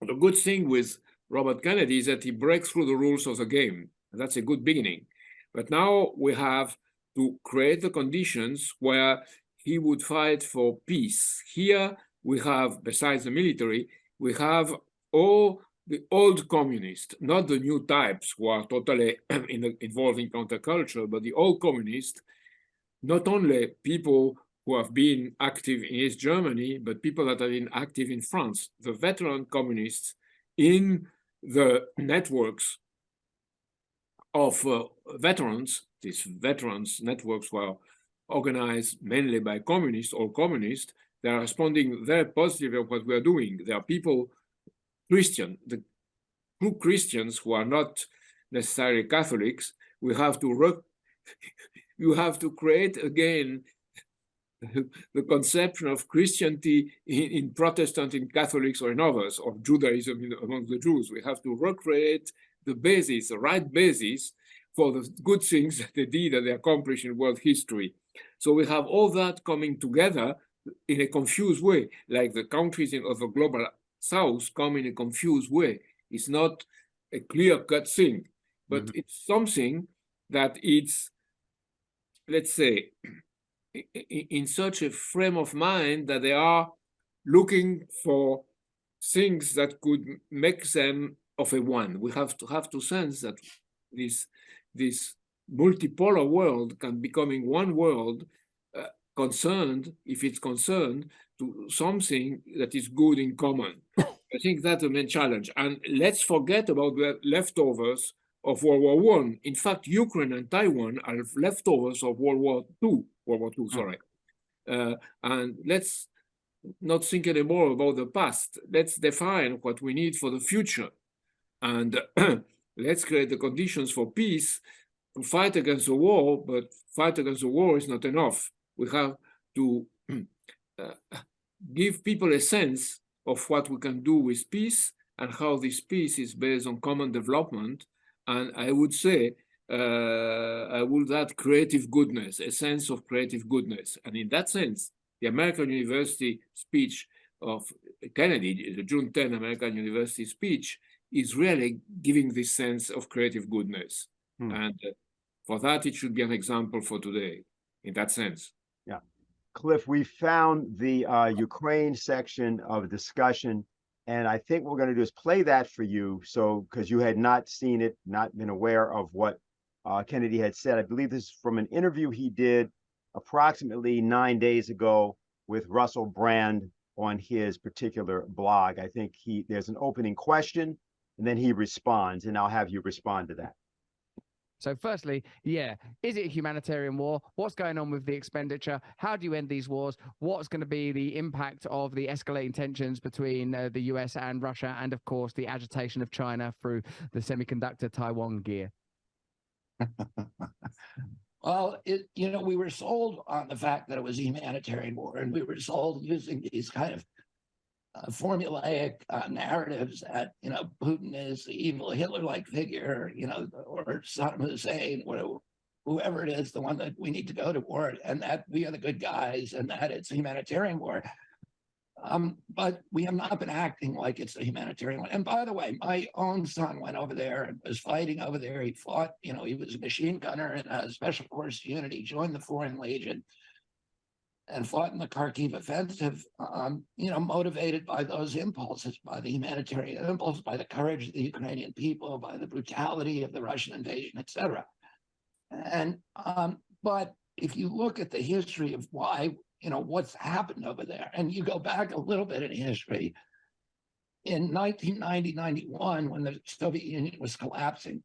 S5: The good thing with Robert Kennedy is that he breaks through the rules of the game. That's a good beginning. But now we have to create the conditions where he would fight for peace. Here we have, besides the military, we have all the old communists, not the new types who are totally involved in counterculture, but the old communists, not only people who have been active in East Germany, but people that have been active in France, the veteran communists in the networks of veterans. These veterans networks were organized mainly by communists or communists. They are responding very positively to what we are doing. There are people, Christian, the true Christians who are not necessarily Catholics. We have to you have to create again the conception of Christianity in Protestant, in Catholics, or in others, or Judaism among the Jews. We have to recreate the basis, the right basis for the good things that they did and they accomplished in world history. So we have all that coming together in a confused way, like the countries of the global South come in a confused way. It's not a clear-cut thing, but it's something that it's, let's say, in such a frame of mind that they are looking for things that could make them of a one. We have to sense that this multipolar world can becoming one world concerned, if it's concerned, to something that is good in common. I think that's the main challenge. And let's forget about the leftovers of World War I. In fact, Ukraine and Taiwan are leftovers of World War II, sorry. And let's not think anymore about the past. Let's define what we need for the future. And let's create the conditions for peace to fight against the war, but fight against the war is not enough. We have to give people a sense of what we can do with peace and how this peace is based on common development. And I would say, I would add creative goodness, a sense of creative goodness. And in that sense, the American University speech of Kennedy, the June 10 American University speech, is really giving this sense of creative goodness. And for that, it should be an example for today, in that sense.
S4: Yeah. Cliff, we found the Ukraine section of discussion, and I think what we're going to do is play that for you. So, because you had not seen it, not been aware of what Kennedy had said. I believe this is from an interview he did approximately 9 days ago with Russell Brand on his particular blog. I think there's an opening question, and then he responds, and I'll have you respond to that.
S11: So firstly, yeah, is it a humanitarian war? What's going on with the expenditure? How do you end these wars? What's going to be the impact of the escalating tensions between the US and Russia, and of course the agitation of China through the semiconductor Taiwan gear?
S8: Well, we were sold on the fact that it was a humanitarian war, and we were sold using these kind of formulaic narratives that, Putin is the evil Hitler-like figure, or Saddam Hussein, or whoever it is, the one that we need to go to war, and that we are the good guys, and that it's a humanitarian war. But we have not been acting like it's a humanitarian one. And by the way, my own son went over there and was fighting over there. He fought, he was a machine gunner in a special forces unit. He joined the Foreign Legion and fought in the Kharkiv offensive, motivated by those impulses, by the humanitarian impulse, by the courage of the Ukrainian people, by the brutality of the Russian invasion, etc. And but if you look at the history of why, what's happened over there, and you go back a little bit in history, in 1990-91, when the Soviet Union was collapsing,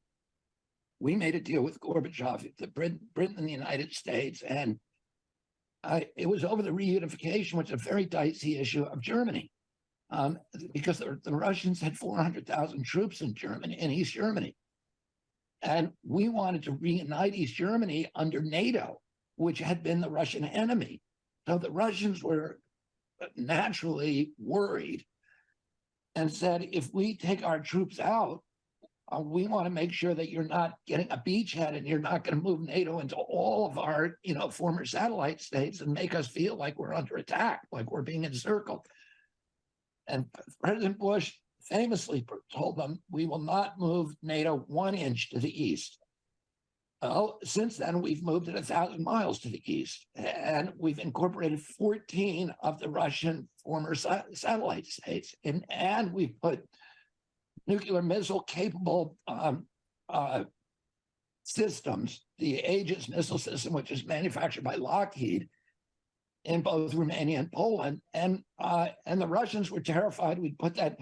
S8: we made a deal with Gorbachev, Britain and the United States, and it was over the reunification, which is a very dicey issue of Germany, because the Russians had 400,000 troops in East Germany. And we wanted to reunite East Germany under NATO, which had been the Russian enemy. So the Russians were naturally worried and said, if we take our troops out, we want to make sure that you're not getting a beachhead and you're not going to move NATO into all of our, former satellite states and make us feel like we're under attack, like we're being encircled. And President Bush famously told them, we will not move NATO 1 inch to the east. Well, since then, we've moved it 1,000 miles to the east, and we've incorporated 14 of the Russian former satellite states, and we've put nuclear missile capable systems, the Aegis missile system, which is manufactured by Lockheed, in both Romania and Poland. And the Russians were terrified we'd put that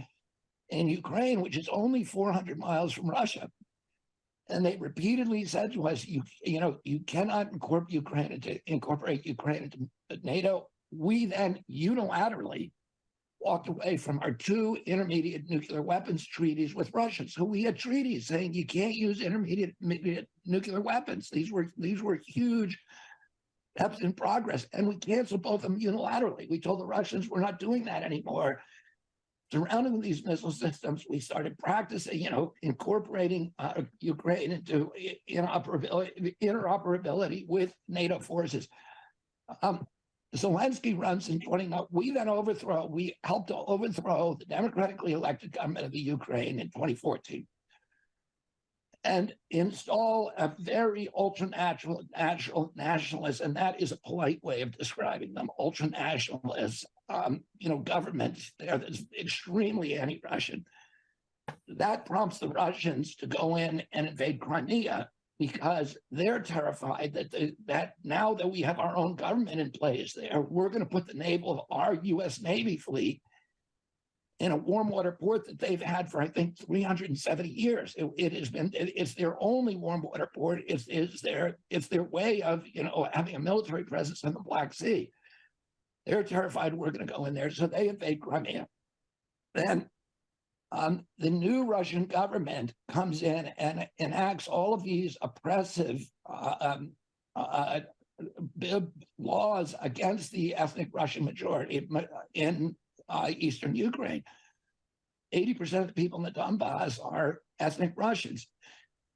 S8: in Ukraine, which is only 400 miles from Russia. And they repeatedly said to us, you cannot incorporate Ukraine into NATO. We then unilaterally walked away from our 2 intermediate nuclear weapons treaties with Russia. So we had treaties saying you can't use intermediate nuclear weapons. These were huge steps in progress, and we canceled both of them unilaterally. We told the Russians we're not doing that anymore. Surrounding these missile systems, we started practicing, incorporating Ukraine into interoperability with NATO forces. Zelensky runs in 2019. We helped to overthrow the democratically elected government of the Ukraine in 2014 and install a very ultra-nationalist, and that is a polite way of describing them, ultra-nationalist, government there that's extremely anti-Russian. That prompts the Russians to go in and invade Crimea because they're terrified that now that we have our own government in place there, we're going to put the naval of our U.S. Navy fleet in a warm water port that they've had for, I think, 370 years. It's their only warm water port. It's their way of, having a military presence in the Black Sea. They're terrified we're going to go in there, so they invade Crimea. Then the new Russian government comes in and enacts all of these oppressive laws against the ethnic Russian majority in eastern Ukraine. 80% of the people in the Donbass are ethnic Russians,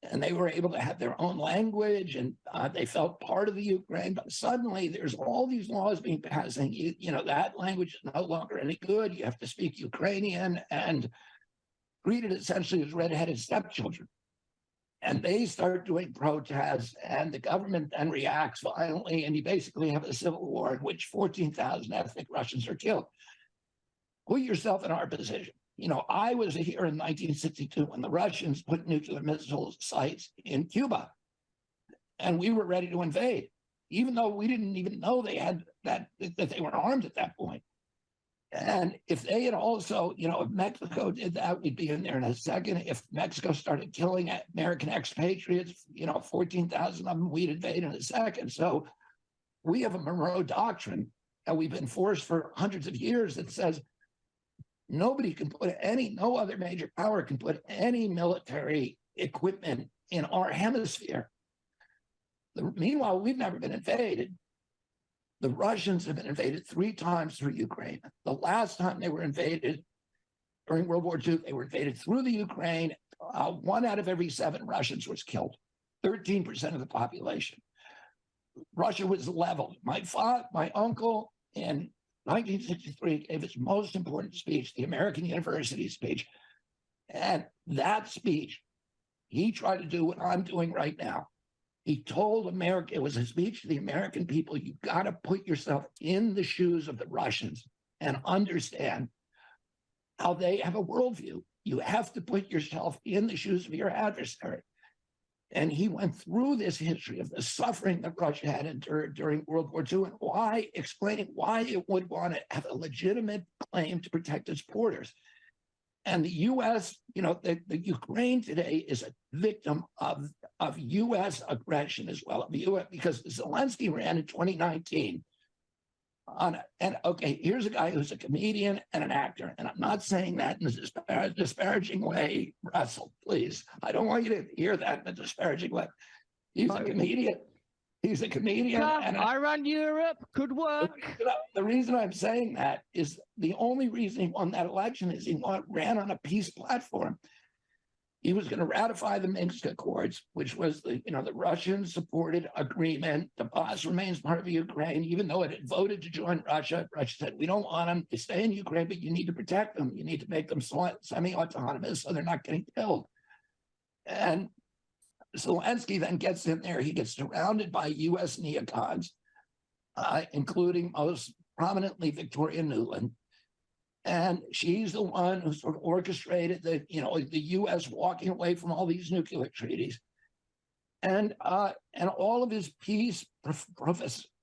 S8: and they were able to have their own language, and they felt part of the Ukraine. But suddenly, there's all these laws being passed saying, that language is no longer any good. You have to speak Ukrainian, and treated essentially as red-headed stepchildren. And they start doing protests, and the government then reacts violently, and you basically have a civil war in which 14,000 ethnic Russians are killed. Put yourself in our position. I was here in 1962 when the Russians put nuclear missile sites in Cuba, and we were ready to invade, even though we didn't even know they had that they were armed at that point. And if they had also, if Mexico did that, we'd be in there in a second. If Mexico started killing American expatriates, 14,000 of them, we'd invade in a second. So we have a Monroe Doctrine that we've been forced for hundreds of years that says no other major power can put any military equipment in our hemisphere. Meanwhile, we've never been invaded. The Russians have been invaded 3 times through Ukraine. The last time they were invaded during World War II, they were invaded through the Ukraine. 1 out of every 7 Russians was killed, 13% of the population. Russia was leveled. My uncle in 1963 gave his most important speech, the American University speech. And that speech, he tried to do what I'm doing right now. He told America, it was a speech to the American people, you got to put yourself in the shoes of the Russians and understand how they have a worldview. You have to put yourself in the shoes of your adversary. And he went through this history of the suffering that Russia had endured during World War II and explaining why it would want to have a legitimate claim to protect its borders. And the U.S., the Ukraine today is a victim of U.S. aggression as well, because Zelensky ran in 2019 here's a guy who's a comedian and an actor, and I'm not saying that in a disparaging way, Russell, please. I don't want you to hear that in a disparaging way. He's a comedian. He's a comedian.
S11: I run Europe. Could work.
S8: The reason I'm saying that is the only reason he won that election is he ran on a peace platform. He was going to ratify the Minsk Accords, which was the Russian-supported agreement. Donbass remains part of Ukraine, even though it had voted to join Russia. Russia said, we don't want them to stay in Ukraine, but you need to protect them. You need to make them semi-autonomous so they're not getting killed. And Zelensky then gets in there. He gets surrounded by U.S. neocons, including most prominently Victoria Nuland. And she's the one who sort of orchestrated the U.S. walking away from all these nuclear treaties. And all of his peace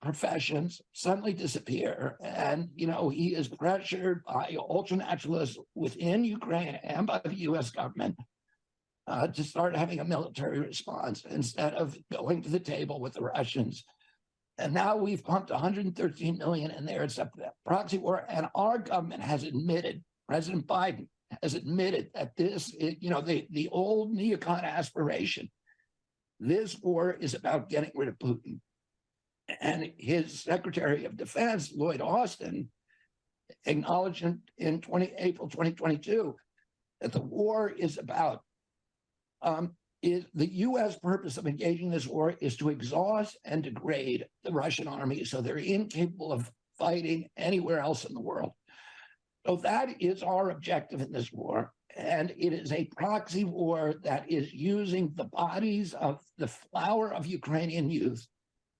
S8: professions suddenly disappear. And, he is pressured by ultranationalists within Ukraine and by the U.S. government to start having a military response instead of going to the table with the Russians. And now we've pumped 113 million in there. It's a proxy war, and our government has admitted, President Biden has admitted that this, the old neocon aspiration, this war is about getting rid of Putin. And his Secretary of Defense, Lloyd Austin, acknowledged in April 2022 that the war is about the U.S. purpose of engaging this war is to exhaust and degrade the Russian army so they're incapable of fighting anywhere else in the world. So that is our objective in this war. And it is a proxy war that is using the bodies of the flower of Ukrainian youth,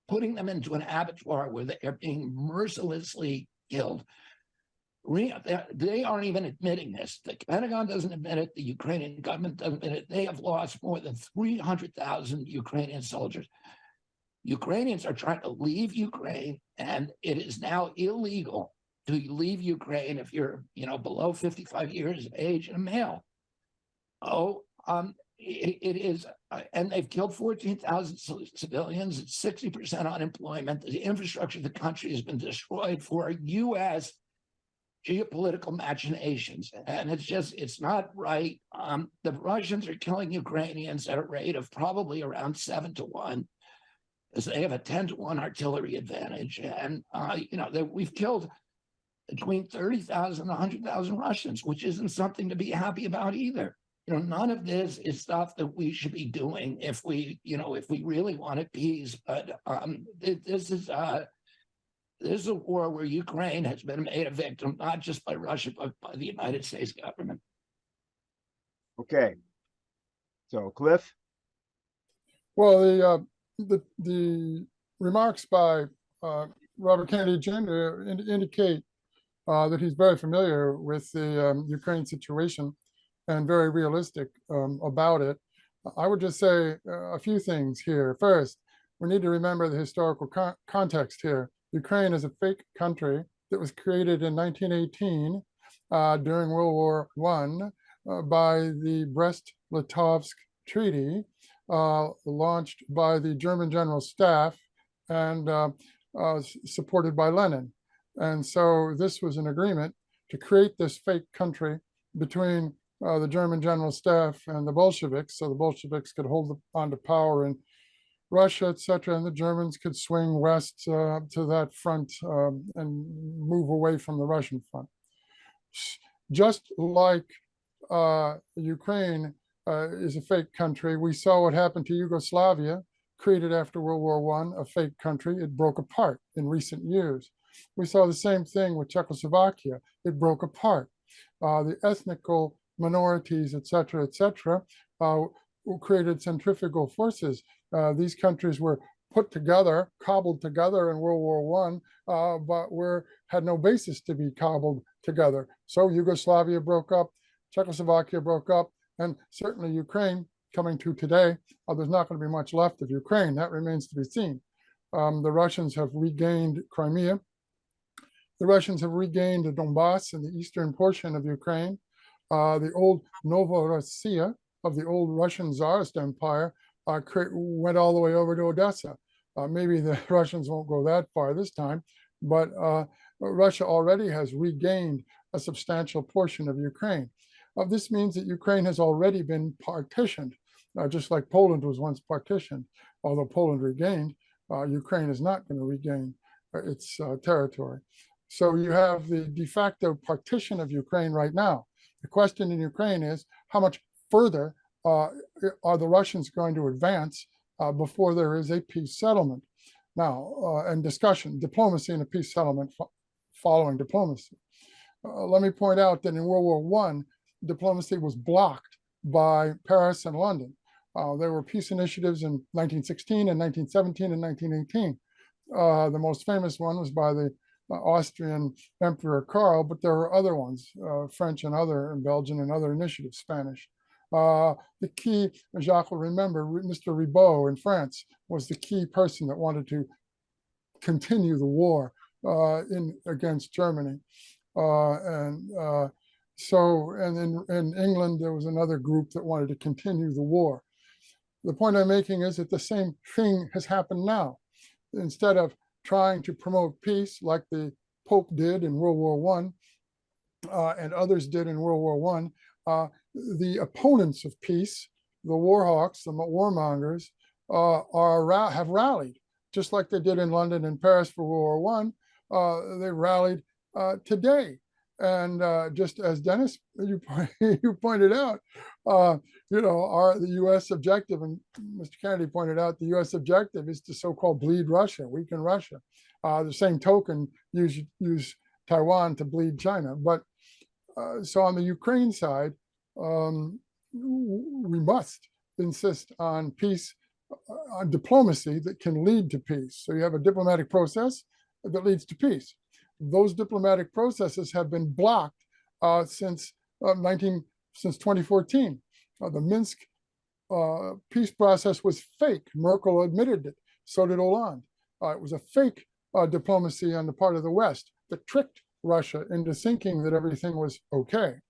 S8: putting them into an abattoir where they are being mercilessly killed. They aren't even admitting this. The Pentagon doesn't admit it. The Ukrainian government doesn't admit it. They have lost more than 300,000 Ukrainian soldiers. Ukrainians are trying to leave Ukraine, and it is now illegal to leave Ukraine if you're, below 55 years of age and a male. It is, and they've killed 14,000 civilians. It's 60% unemployment. The infrastructure of the country has been destroyed for U.S. geopolitical machinations, and it's not right. The Russians are killing Ukrainians at a rate of probably around 7-1, as they have a 10-1 artillery advantage. And we've killed between 30,000 and 100,000 Russians, which isn't something to be happy about either. None of this is stuff that we should be doing if we really wanted peace. But this is a war where Ukraine has been made a victim, not just by Russia, but by the United States government.
S4: Okay. So, Cliff?
S6: Well, the remarks by Robert Kennedy Jr. indicate that he's very familiar with the Ukraine situation and very realistic about it. I would just say a few things here. First, we need to remember the historical context here. Ukraine is a fake country that was created in 1918 during World War I by the Brest-Litovsk Treaty, launched by the German General Staff and supported by Lenin. And so this was an agreement to create this fake country between the German General Staff and the Bolsheviks, so the Bolsheviks could hold on to power in Russia, etc., and the Germans could swing west to that front and move away from the Russian front. Just like Ukraine is a fake country, we saw what happened to Yugoslavia, created after World War I, a fake country. It broke apart in recent years. We saw the same thing with Czechoslovakia. It broke apart. The ethnical minorities, etc., created centrifugal forces. These countries were put together, cobbled together in World War I, but had no basis to be cobbled together. So Yugoslavia broke up, Czechoslovakia broke up, and certainly Ukraine, coming to today, there's not going to be much left of Ukraine. That remains to be seen. The Russians have regained Crimea. The Russians have regained the Donbass in the eastern portion of Ukraine. The old Novorossiya of the old Russian Tsarist Empire went all the way over to Odessa. Maybe the Russians won't go that far this time, but Russia already has regained a substantial portion of Ukraine. This means that Ukraine has already been partitioned, just like Poland was once partitioned. Although Poland regained, Ukraine is not going to regain its territory. So you have the de facto partition of Ukraine right now. The question in Ukraine is, how much further are the Russians going to advance before there is a peace settlement? Now, and discussion, diplomacy and a peace settlement following diplomacy. Let me point out that in World War I, diplomacy was blocked by Paris and London. There were peace initiatives in 1916 and 1917 and 1918. The most famous one was by the Austrian Emperor Karl, but there were other ones, French and Belgian and other initiatives, Spanish. The key, Jacques will remember, Mr. Ribot in France was the key person that wanted to continue the war against Germany. So, and in England, there was another group that wanted to continue the war. The point I'm making is that the same thing has happened now. Instead of trying to promote peace like the Pope did in World War I and others did in World War I, the opponents of peace, the war hawks, the warmongers, have rallied, just like they did in London and Paris for World War I. They rallied today. And just as Dennis, you pointed out, the U.S. objective, and Mr. Kennedy pointed out, the U.S. objective is to so-called bleed Russia, weaken Russia. The same token, use Taiwan to bleed China. But so on the Ukraine side, we must insist on peace, on diplomacy that can lead to peace. So you have a diplomatic process that leads to peace. Those diplomatic processes have been blocked since 2014. The Minsk peace process was fake. Merkel admitted it. So did Hollande. It was a fake diplomacy on the part of the West that tricked Russia into thinking that everything was okay.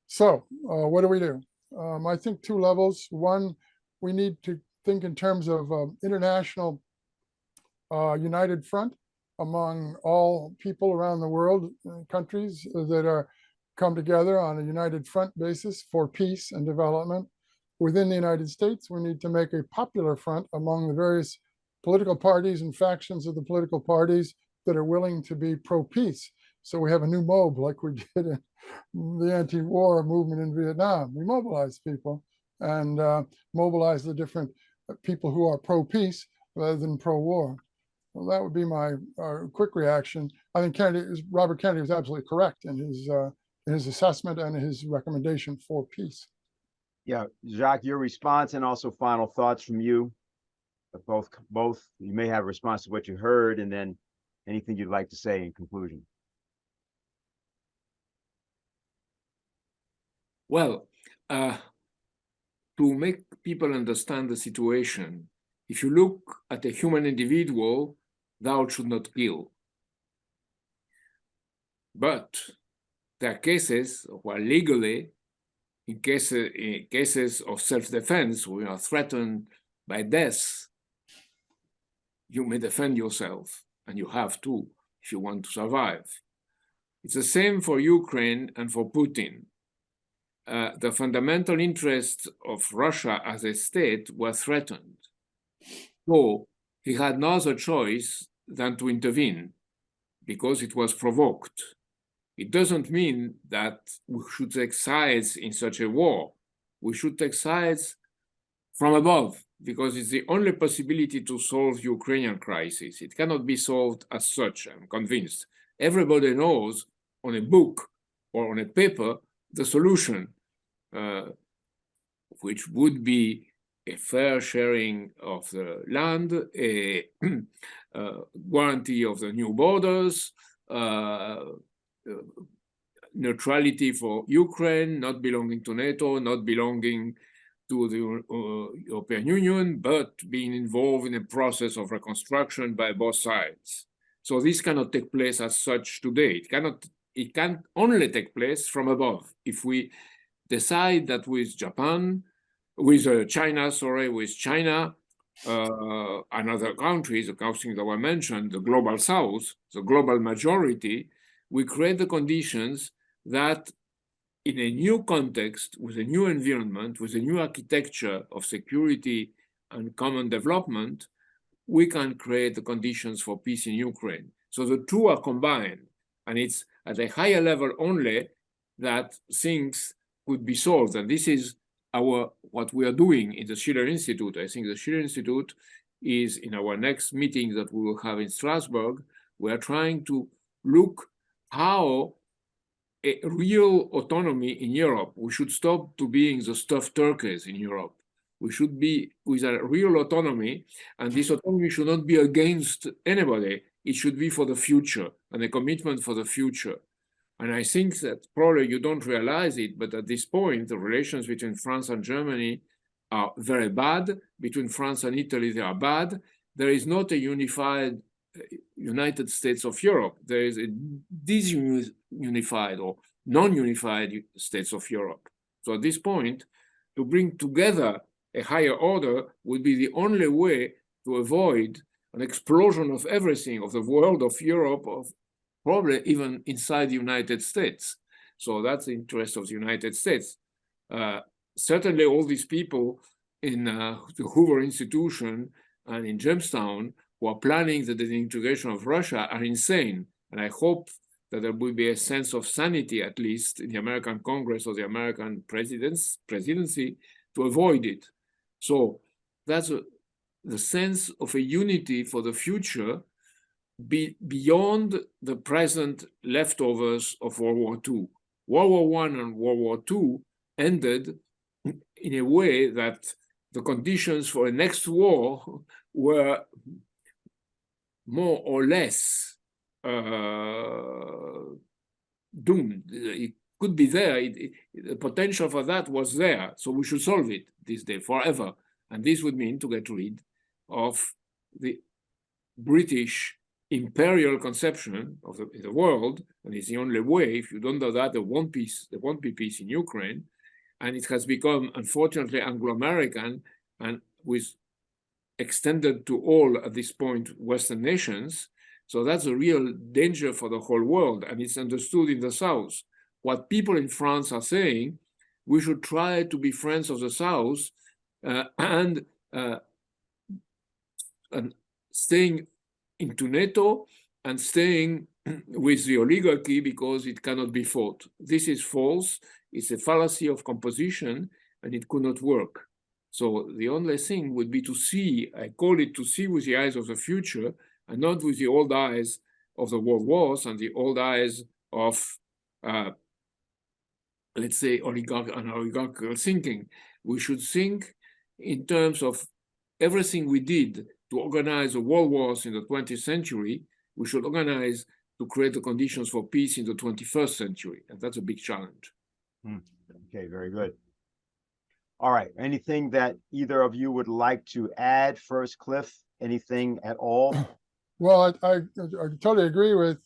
S6: So what do? I think two levels. One, we need to think in terms of international united front among all people around the world, countries that are come together on a united front basis for peace and development. Within the United States, we need to make a popular front among the various political parties and factions of the political parties that are willing to be pro-peace. So we have a new MOB like we did in the anti-war movement in Vietnam. We mobilize people and mobilize the different people who are pro-peace rather than pro-war. Well, that would be my quick reaction. I think Robert Kennedy was absolutely correct in his assessment and his recommendation for peace.
S4: Yeah, Jacques, your response and also final thoughts from you. Both, you may have a response to what you heard and then anything you'd like to say in conclusion.
S5: Well, to make people understand the situation, if you look at a human individual, thou should not kill. But there are cases where legally, in cases of self-defense, we are threatened by death, you may defend yourself, and you have to if you want to survive. It's the same for Ukraine and for Putin. The fundamental interests of Russia as a state were threatened. So he had no other choice than to intervene because it was provoked. It doesn't mean that we should take sides in such a war. We should take sides from above because it's the only possibility to solve the Ukrainian crisis. It cannot be solved as such, I'm convinced. Everybody knows on a book or on a paper the solution, which would be a fair sharing of the land, a guarantee of the new borders, neutrality for Ukraine, not belonging to NATO, not belonging to the European Union, but being involved in a process of reconstruction by both sides. So this cannot take place as such today. It can only take place from above. If we decide that with China, and other countries, the countries that were mentioned, the global south, the global majority, we create the conditions that in a new context, with a new environment, with a new architecture of security and common development, we can create the conditions for peace in Ukraine. So the two are combined, and it's at a higher level only that things could be solved. And this is what we are doing in the Schiller Institute. I think the Schiller Institute is in our next meeting that we will have in Strasbourg. We are trying to look how a real autonomy in Europe, we should stop to being the stuffed turkeys in Europe. We should be with a real autonomy, and this autonomy should not be against anybody. It should be for the future and a commitment for the future. And I think that probably you don't realize it, but at this point, the relations between France and Germany are very bad. Between France and Italy, they are bad. There is not a unified United States of Europe. There is a disunified or non-unified states of Europe. So at this point, to bring together a higher order would be the only way to avoid an explosion of everything, of the world, of Europe, of probably even inside the United States. So that's the interest of the United States. Certainly all these people in the Hoover Institution and in Jamestown who are planning the disintegration of Russia are insane. And I hope that there will be a sense of sanity, at least in the American Congress or the American presidency, to avoid it. So that's the sense of a unity for the future beyond the present leftovers of World War II. World War I and World War II ended in a way that the conditions for a next war were more or less doomed. It could be there. The potential for that was there. So we should solve it this day forever. And this would mean to get rid of the British imperial conception of the world. And it's the only way. If you don't do that, there won't be peace in Ukraine. And it has become, unfortunately, Anglo-American and with extended to all, at this point, Western nations. So that's a real danger for the whole world. And it's understood in the South. What people in France are saying, we should try to be friends of the South and staying into NATO and staying with the oligarchy because it cannot be fought. This is false. It's a fallacy of composition, and it could not work. So the only thing would be to see, I call it to see with the eyes of the future, and not with the old eyes of the world wars and the old eyes of, let's say, oligarchical thinking. We should think in terms of everything we did to organize the world wars in the 20th century. We should organize to create the conditions for peace in the 21st century. And that's a big challenge.
S4: Okay, very good. All right, anything that either of you would like to add first, Cliff? Anything at all?
S6: Well, I totally agree with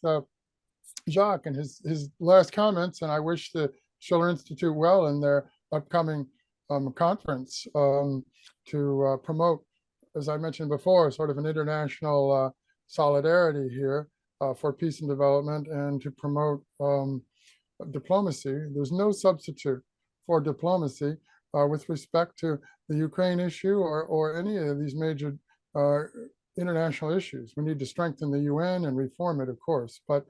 S6: Jacques and his last comments, and I wish the Schiller Institute well in their upcoming conference to promote, as I mentioned before, sort of an international solidarity here for peace and development, and to promote diplomacy. There's no substitute for diplomacy with respect to the Ukraine issue or any of these major international issues. We need to strengthen the UN and reform it, of course, but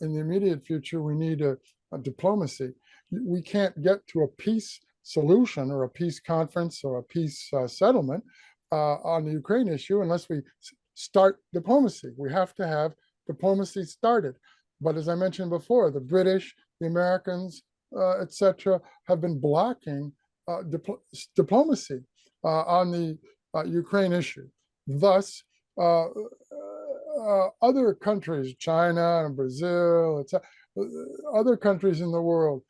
S6: in the immediate future, we need a diplomacy. We can't get to a peace solution or a peace conference or a peace settlement on the Ukraine issue unless we start diplomacy. We have to have diplomacy started. But as I mentioned before, the British, the Americans, etc., have been blocking diplomacy on the Ukraine issue. Thus, other countries, China and Brazil, etc., other countries in the world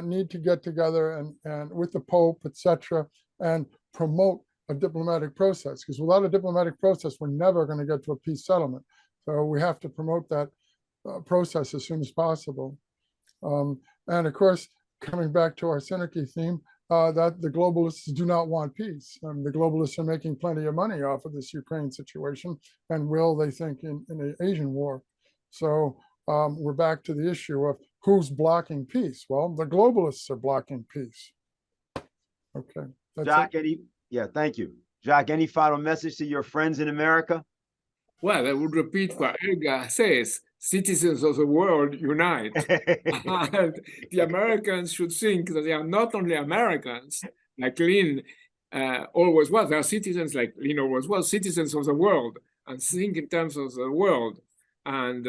S6: need to get together and with the Pope, etc., and promote a diplomatic process. Because without a diplomatic process, we're never going to get to a peace settlement. So we have to promote that process as soon as possible. And of course, coming back to our Seneca theme, that the globalists do not want peace. The globalists are making plenty of money off of this Ukraine situation, and will, they think, in the Asian war. So we're back to the issue of who's blocking peace. Well, the globalists are blocking peace. Okay.
S4: Jacques, thank you. Jacques, any final message to your friends in America?
S5: Well, I would repeat what Edgar says. Citizens of the world unite. And the Americans should think that they are not only Americans, like Lynn always was. They are citizens, like Lynn always was, citizens of the world, and think in terms of the world, and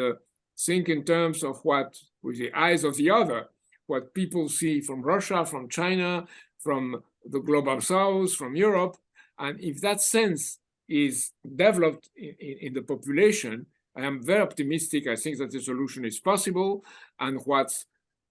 S5: think in terms of what, with the eyes of the other, what people see from Russia, from China, from the global South, from Europe. And if that sense is developed in the population, I am very optimistic. I think that the solution is possible. And what's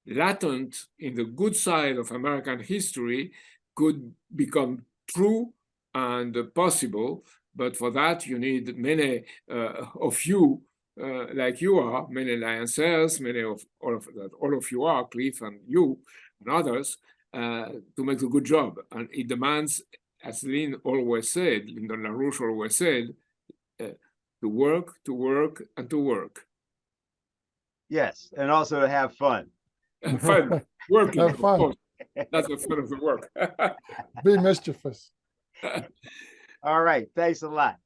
S5: latent in the good side of American history could become true and possible. But for that, you need many of you like you are, many alliances, many of all of you are, Cliff and you and others, to make a good job. And it demands, as Lyndon LaRouche always said, to work, and to work.
S4: Yes, and also to have fun.
S5: Fun, working,
S6: Have
S5: of
S6: fun.
S5: course. That's the fun of the work.
S6: Be mischievous.
S4: All right, thanks a lot.